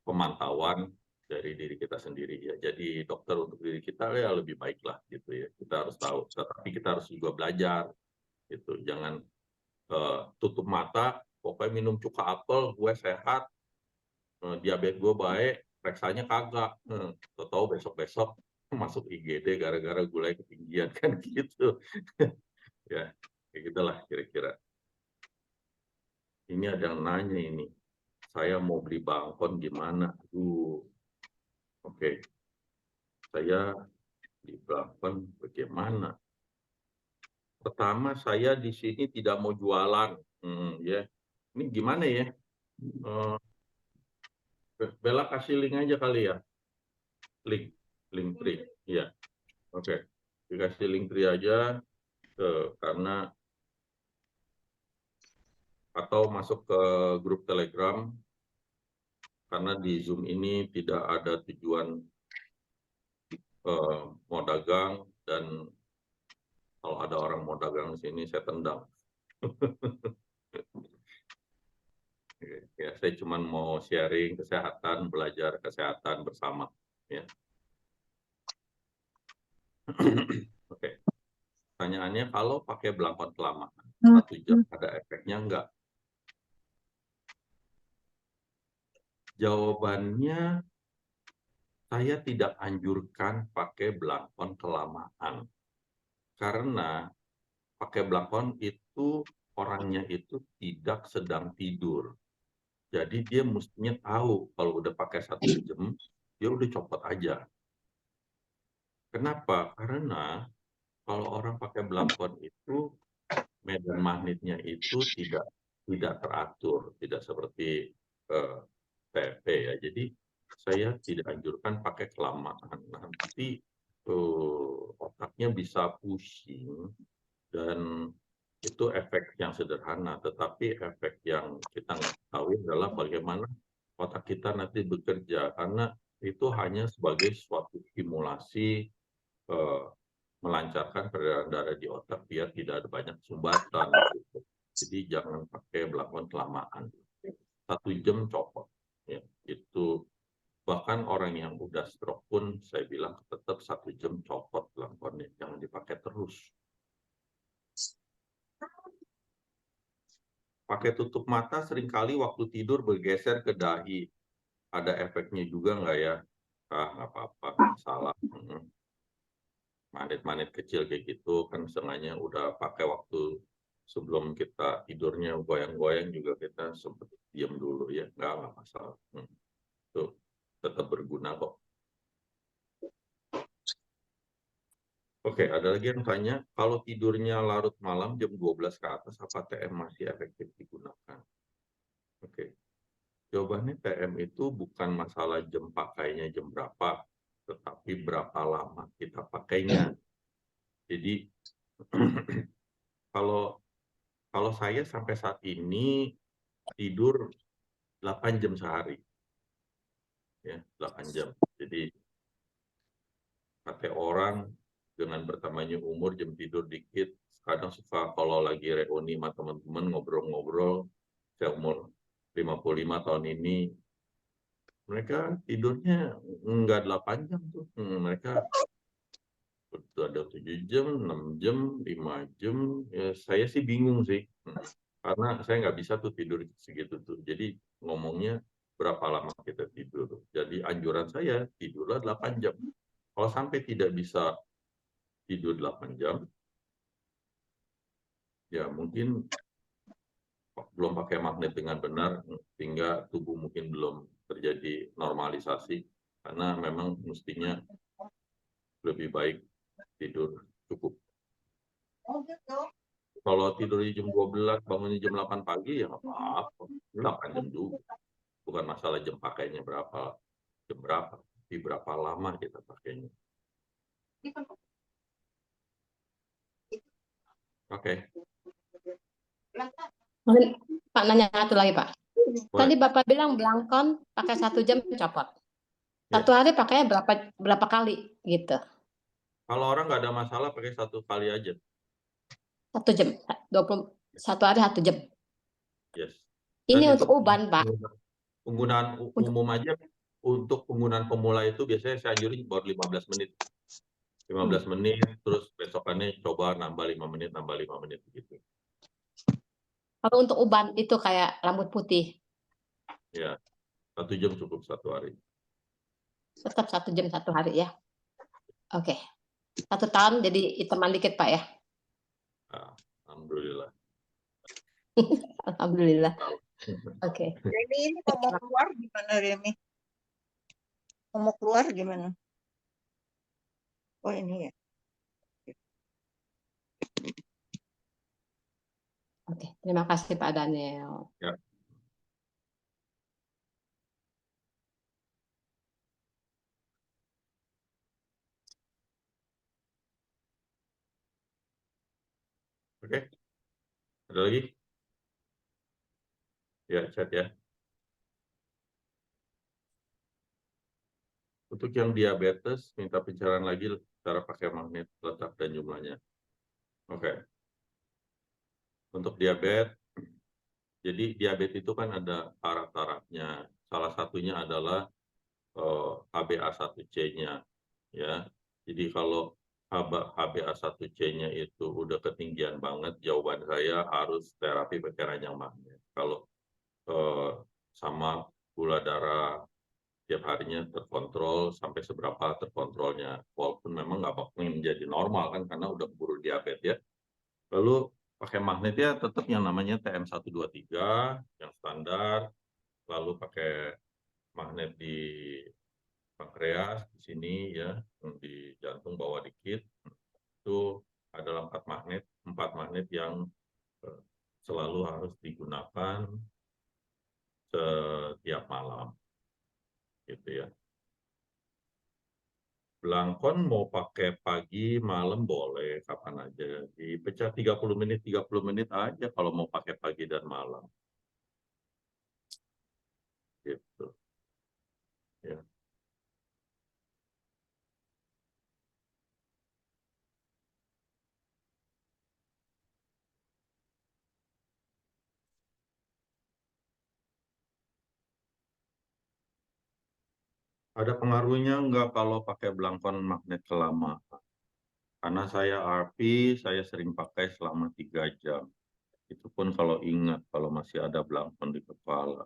pemantauan dari diri kita sendiri ya. Jadi dokter untuk diri kita ya lebih baik lah gitu ya. Kita harus tahu, tetapi kita harus juga belajar gitu. Jangan tutup mata, pokoknya minum cuka apel, gue sehat, diabetes gue baik, reksanya kagak. Tahu besok-besok masuk IGD gara-gara gulai ketinggian kan gitu. Ya, kayak gitulah kira-kira. Ini ada yang nanya ini, saya mau beli balkon gimana? Oke. Saya di balkon bagaimana? Pertama, saya di sini tidak mau jualan. Ya, ini gimana ya? Bella kasih link aja kali ya. Link tree. Ya, oke. Dikasih link tree aja karena atau masuk ke grup Telegram karena di Zoom ini tidak ada tujuan mau dagang dan kalau ada orang mau dagang di sini saya tendang. Ya, saya cuma mau sharing kesehatan, belajar kesehatan bersama. Ya. Oke. Pertanyaannya, kalau pakai belangkon kelamaan, 1 jam ada efeknya enggak? Jawabannya, saya tidak anjurkan pakai belangkon kelamaan. Karena pakai belangkon itu orangnya itu tidak sedang tidur. Jadi dia mestinya tahu kalau udah pakai 1 jam, dia udah copot aja. Kenapa? Karena kalau orang pakai belangkon itu medan magnetnya itu tidak teratur, tidak seperti TP ya. Jadi saya tidak anjurkan pakai kelamaan. Nanti otaknya bisa pusing dan itu efek yang sederhana, tetapi efek yang kita nggak tahu adalah bagaimana otak kita nanti bekerja, karena itu hanya sebagai suatu stimulasi melancarkan peredaran darah di otak biar tidak ada banyak sumbatan. Gitu. Jadi jangan pakai belangkon kelamaan. 1 jam copot. Ya, itu bahkan orang yang udah stroke pun saya bilang tetap 1 jam copot belangkonnya, jangan dipakai terus. Pakai tutup mata seringkali waktu tidur bergeser ke dahi. Ada efeknya juga nggak ya? Nggak apa-apa, salah. Manet-manet kecil kayak gitu kan sengaja udah pakai waktu sebelum kita tidurnya goyang-goyang juga kita sempat diam dulu ya, nggak masalah. Itu tetap berguna kok. Oke, ada lagi yang tanya, kalau tidurnya larut malam jam 12 ke atas, apa TM masih efektif digunakan? Oke, jawabannya TM itu bukan masalah jam pakainya jam berapa, tetapi berapa lama kita pakainya. Jadi, kalau saya sampai saat ini tidur 8 jam sehari. Ya, 8 jam. Jadi, kata orang dengan bertambahnya umur, jam tidur dikit, kadang suka kalau lagi reuni sama teman-teman ngobrol-ngobrol, saya umur 55 tahun ini, mereka tidurnya enggak 8 jam tuh. Mereka ada 7 jam, 6 jam, 5 jam. Ya, saya sih bingung sih. Karena saya nggak bisa tuh tidur segitu tuh. Jadi ngomongnya berapa lama kita tidur. Jadi anjuran saya tidurlah 8 jam. Kalau sampai tidak bisa tidur 8 jam, ya mungkin belum pakai magnet dengan benar, sehingga tubuh mungkin belum terjadi normalisasi, karena memang mestinya lebih baik tidur cukup. Kalau tidur di jam 12, bangunnya jam 8 pagi, ya nggak apa-apa. 8 jam juga. Bukan masalah jam pakainya berapa, jam berapa, tapi berapa lama kita pakainya. Oke, Pak nanya satu lagi Pak. boleh. Tadi Bapak bilang Blankon pakai 1 jam copot. Ya. 1 hari pakainya berapa kali gitu? Kalau orang nggak ada masalah pakai 1 kali aja. 1 jam, 1 hari 1 jam. Yes. Ini Dan untuk itu uban Pak. penggunaan umum aja. Untuk penggunaan pemula itu biasanya saya anjurin baru 15 menit. 15 menit, terus besokannya coba nambah 5 menit, nambah 5 menit begitu. Kalau untuk uban itu kayak rambut putih, Ya, 1 jam cukup 1 hari. tetap 1 jam 1 hari ya. Oke. 1 tahun jadi hitaman dikit Pak ya. Nah, alhamdulillah. Alhamdulillah. Oke. Jadi ini mau keluar gimana Remi? Mau keluar gimana? Oh ini ya. Oke. Terima kasih Pak Daniel. Ya. Oke. Ada lagi? Ya, chat ya. Untuk yang diabetes, minta pencerahan lagi cara pakai magnet, letak dan jumlahnya. Oke. Untuk diabetes, jadi diabetes itu kan ada taraf-tarafnya. Salah satunya adalah HbA1c-nya, ya. Jadi kalau HbA1c-nya itu udah ketinggian banget, jawaban saya harus terapi pakai ranjang magnet. Kalau sama gula darah tiap harinya terkontrol, sampai seberapa terkontrolnya. Walaupun memang nggak bakal menjadi normal kan, karena udah keburu diabetes ya. Lalu pakai magnet ya tetap yang namanya TM123 yang standar, lalu pakai magnet di pankreas di sini ya, di jantung bawah dikit. Itu adalah 4 magnet yang selalu harus digunakan setiap malam, gitu ya. Blankon mau pakai pagi, malam boleh, kapan aja. Dipecah 30 menit aja kalau mau pakai pagi dan malam. Gitu. Ya. Ada pengaruhnya nggak kalau pakai Blankon magnet kelamaan? Karena saya RP, saya sering pakai selama 3 jam. Itu pun kalau ingat, kalau masih ada Blankon di kepala.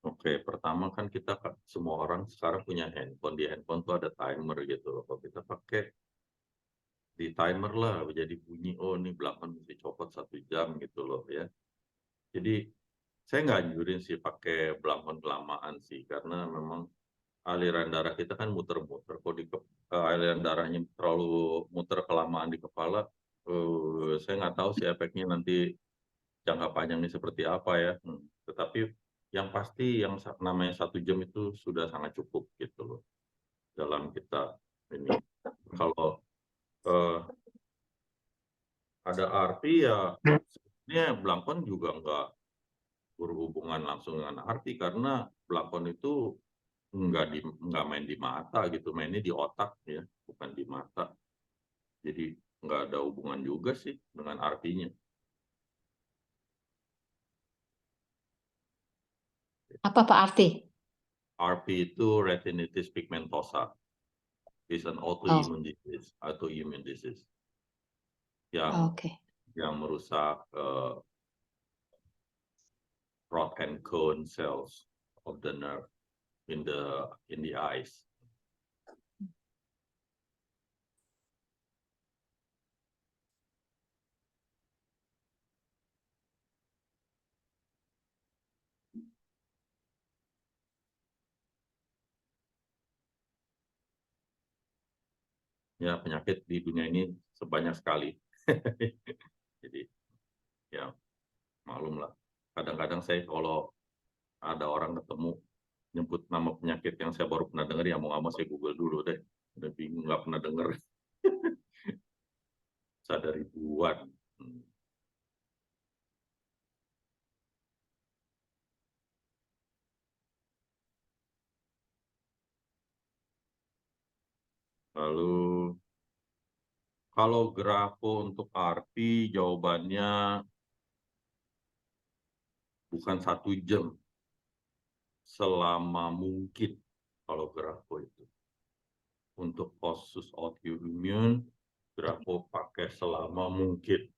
Oke, pertama kan kita semua orang sekarang punya handphone. Di handphone tuh ada timer gitu loh. Kalau kita pakai di timer lah, jadi bunyi, oh ini Blankon mesti copot 1 jam gitu loh ya. Jadi saya nggak anjurin sih pakai Blankon kelamaan sih, karena memang aliran darah kita kan muter-muter. Kalau aliran darahnya terlalu muter kelamaan di kepala, saya nggak tahu sih efeknya nanti jangka panjangnya seperti apa ya. Tetapi yang pasti yang namanya 1 jam itu sudah sangat cukup gitu loh dalam kita ini. Kalau ada arti ya, sebenarnya Blankon juga nggak berhubungan langsung dengan arti, karena Blankon itu nggak main di mata gitu, mainnya di otak ya, bukan di mata. Jadi nggak ada hubungan juga sih dengan artinya. Apa Pak arti? RP itu retinitis pigmentosa, is an autoimmune disease Oke. yang merusak rod and cone cells of the nerve in the eyes. Ya, penyakit di dunia ini sebanyak sekali. Jadi ya maklum lah. Kadang-kadang saya kalau ada orang ketemu nyebut nama penyakit yang saya baru pernah dengar, ya mau nggak mau saya Google dulu deh. Udah bingung, nggak pernah dengar. Ada ribuan Hmm. Lalu kalau grafo untuk arti jawabannya bukan 1 jam, selama mungkin kalau grafo itu. Untuk khusus autoimun, grafo pakai selama mungkin,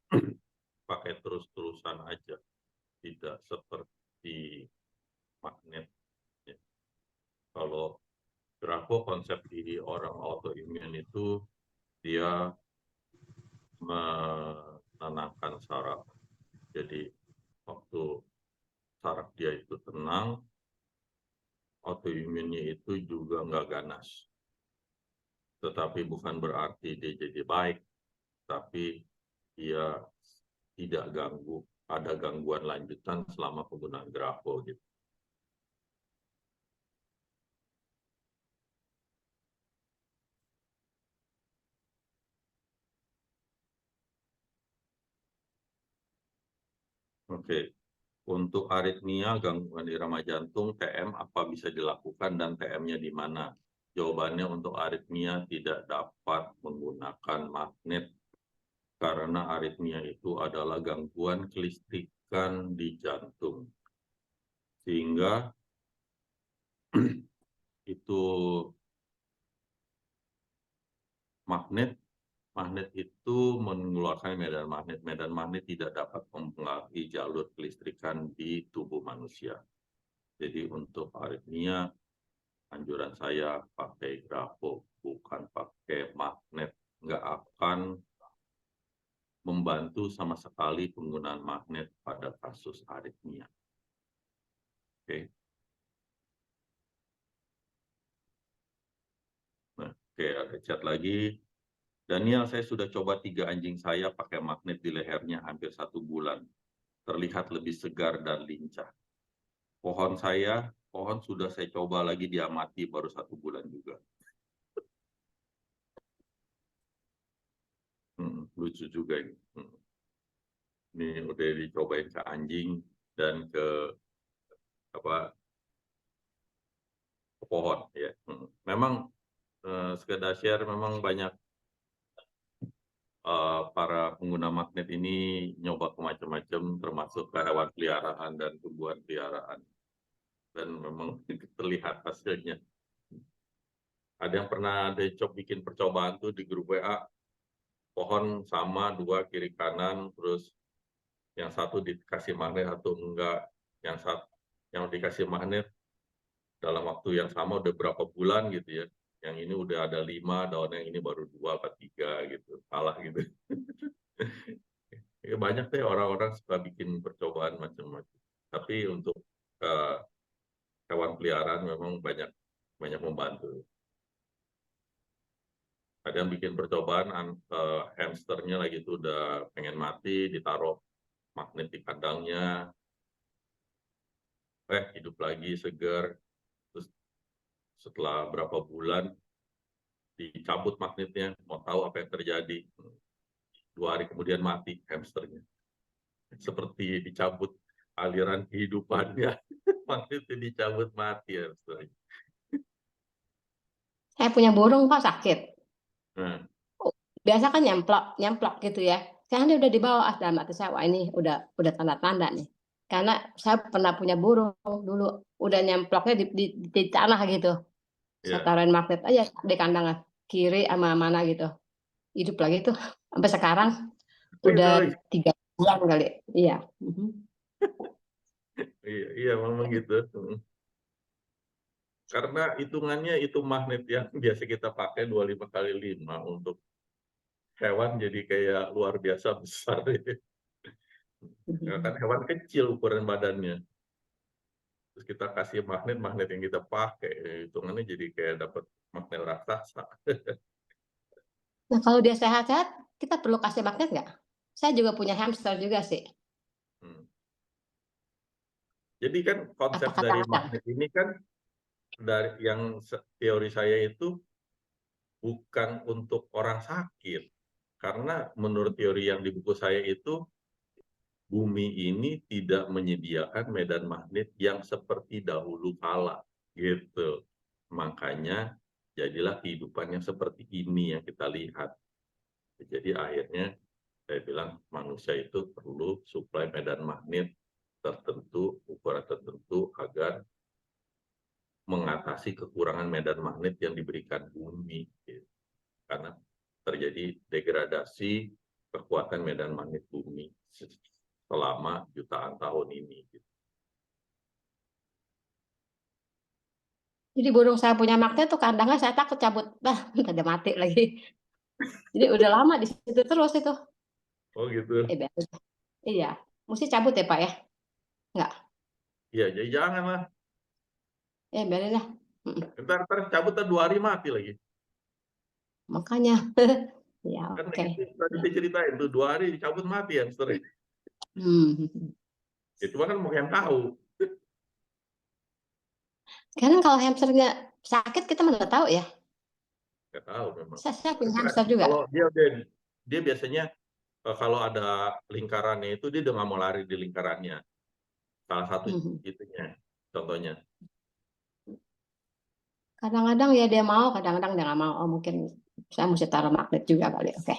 pakai terus-terusan aja, tidak seperti magnet. Ya. Kalau grafo konsep di orang autoimun itu dia menenangkan saraf. Jadi waktu saraf dia itu tenang, autoimunnya itu juga nggak ganas. Tetapi bukan berarti dia jadi baik, tapi dia tidak ada gangguan lanjutan selama penggunaan grafo gitu. Oke. Untuk aritmia, gangguan irama jantung, TM apa bisa dilakukan dan TM-nya di mana? Jawabannya untuk aritmia tidak dapat menggunakan magnet karena aritmia itu adalah gangguan kelistrikan di jantung. Sehingga itu magnet itu mengeluarkan medan magnet tidak dapat mempengaruhi jalur kelistrikan di tubuh manusia. Jadi untuk aritmia, anjuran saya pakai grafo, bukan pakai magnet. Nggak akan membantu sama sekali penggunaan magnet pada kasus aritmia. Oke. Nah, oke, ada chat lagi. Daniel, saya sudah coba 3 anjing saya pakai magnet di lehernya hampir 1 bulan. Terlihat lebih segar dan lincah. Pohon sudah saya coba lagi diamati baru 1 bulan juga. Lucu juga ini. Ini udah dicobain ke anjing dan ke pohon ya. Memang sekedar share, memang banyak para pengguna magnet ini nyoba ke macam-macam, termasuk ke hewan peliharaan dan tumbuhan peliharaan, dan memang terlihat hasilnya. Ada yang pernah bikin percobaan tuh di grup WA, pohon sama 2 kiri kanan, terus yang satu dikasih magnet atau enggak, yang dikasih magnet dalam waktu yang sama udah berapa bulan gitu ya. Yang ini udah ada 5 daun, yang ini baru 2 atau 3 gitu, salah gitu. Ya, banyak deh orang-orang suka bikin percobaan macam-macam. Tapi untuk hewan peliharaan memang banyak membantu. Ada yang bikin percobaan, hamsternya lagi itu udah pengen mati, ditaruh magnet di kandangnya, hidup lagi, segar. Terus setelah berapa bulan dicabut magnetnya, mau tahu apa yang terjadi. 2 hari kemudian mati hamsternya. Seperti dicabut aliran kehidupannya, magnetnya dicabut, mati hamsternya. Saya punya burung Pak sakit. Nah, Biasa kan nyemplok gitu ya. Sekarang dia udah dibawa, dalam hati saya, wah ini udah tanda-tanda nih. Karena saya pernah punya burung dulu, udah nyemploknya di tanah gitu. Saya taruhin magnet aja di kandang kiri sama mana gitu. Hidup lagi tuh sampai sekarang udah 3 bulan kali. Iya. Iya, memang gitu. Karena hitungannya itu magnet yang biasa kita pakai 25 kali 5 untuk hewan, jadi kayak luar biasa besar. Kan hewan kecil ukuran badannya. Terus kita kasih magnet yang kita pakai, hitungannya jadi kayak dapat magnet raksasa. Nah kalau dia sehat-sehat, kita perlu kasih magnet nggak? Saya juga punya hamster juga sih. Jadi kan konsep dari magnet ini kan, dari yang teori saya itu bukan untuk orang sakit, Karena menurut teori yang di buku saya itu, bumi ini tidak menyediakan medan magnet yang seperti dahulu kala, gitu. Makanya jadilah kehidupan yang seperti ini yang kita lihat. Jadi akhirnya saya bilang manusia itu perlu suplai medan magnet tertentu, ukuran tertentu agar mengatasi kekurangan medan magnet yang diberikan bumi. Gitu. Karena terjadi degradasi kekuatan medan magnet bumi selama jutaan tahun ini. Jadi burung saya punya magnet tuh kandangnya saya takut cabut. Ntar dia mati lagi. Jadi udah lama di situ terus itu. Oh gitu. Iya, mesti cabut ya Pak ya? Enggak? Iya, jadi jangan lah. Biarin lah. Ntar cabut 2 hari mati lagi. Makanya. Ya, Kan oke. tadi diceritain tuh 2 hari dicabut mati hamster. Itu kan mau yang tahu. Karena kalau hamsternya sakit kita nggak tahu ya. Nggak tahu memang. Saya punya hamster juga. Kalau dia biasanya kalau ada lingkarannya itu dia udah nggak mau lari di lingkarannya. Salah satu itunya, contohnya. Kadang-kadang ya dia mau, kadang-kadang dia nggak mau. Oh mungkin saya mesti taruh magnet juga kali. Oke.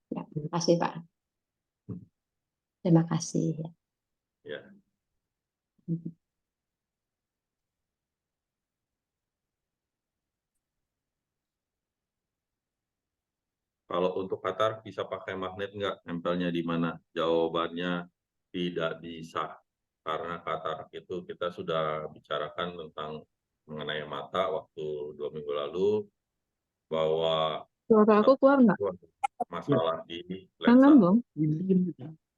Ya, terima kasih Pak. Terima kasih. Ya. Kalau untuk katarak bisa pakai magnet nggak? Nempelnya di mana? Jawabannya tidak bisa. Karena katarak itu kita sudah bicarakan tentang mengenai mata waktu 2 minggu lalu, bahwa Suara aku keluar nggak? masalah di Kangen lensa. dong.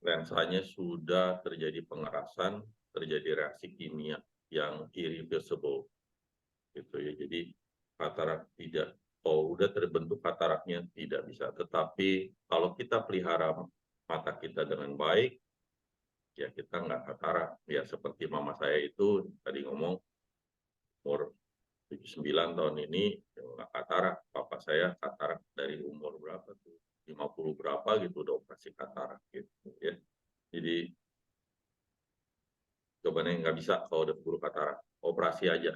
Lensanya sudah terjadi pengerasan, terjadi reaksi kimia yang irreversible. Gitu ya. Jadi katarak tidak, udah terbentuk kataraknya tidak bisa. Tetapi kalau kita pelihara mata kita dengan baik, ya kita nggak katarak. Ya seperti mama saya itu tadi ngomong umur 79 tahun ini ya nggak katarak. Papa saya katarak dari umur berapa tuh? 50 berapa gitu udah operasi katarak gitu ya. Jadi jawabannya nggak bisa kalau udah keburu katarak. Operasi aja.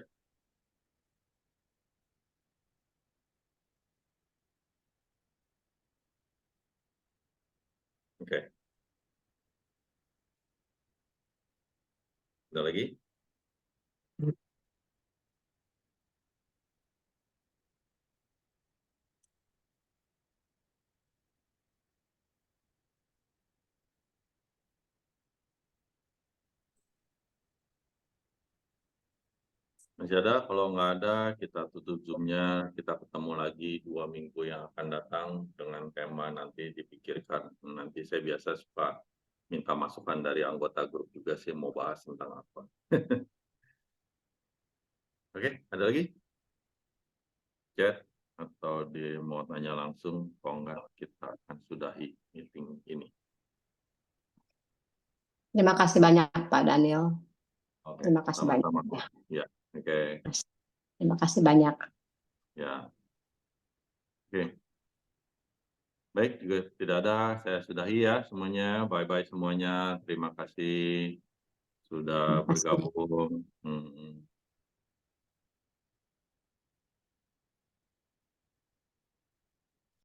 Oke. Ada lagi? Masih ada? Kalau nggak ada, kita tutup Zoom-nya. Kita ketemu lagi 2 minggu yang akan datang dengan tema nanti dipikirkan. Nanti saya biasa suka minta masukan dari anggota grup juga sih mau bahas tentang apa. Oke, ada lagi? Chat atau dia mau tanya langsung, kalau nggak kita akan sudahi meeting ini. Terima kasih banyak Pak Daniel. Oke, Terima kasih banyak. sama-sama. Ya, oke. Terima kasih banyak. Ya. Oke. Baik, juga tidak ada. Saya sudahi ya semuanya. Bye-bye semuanya. Terima kasih sudah Terima kasih. bergabung.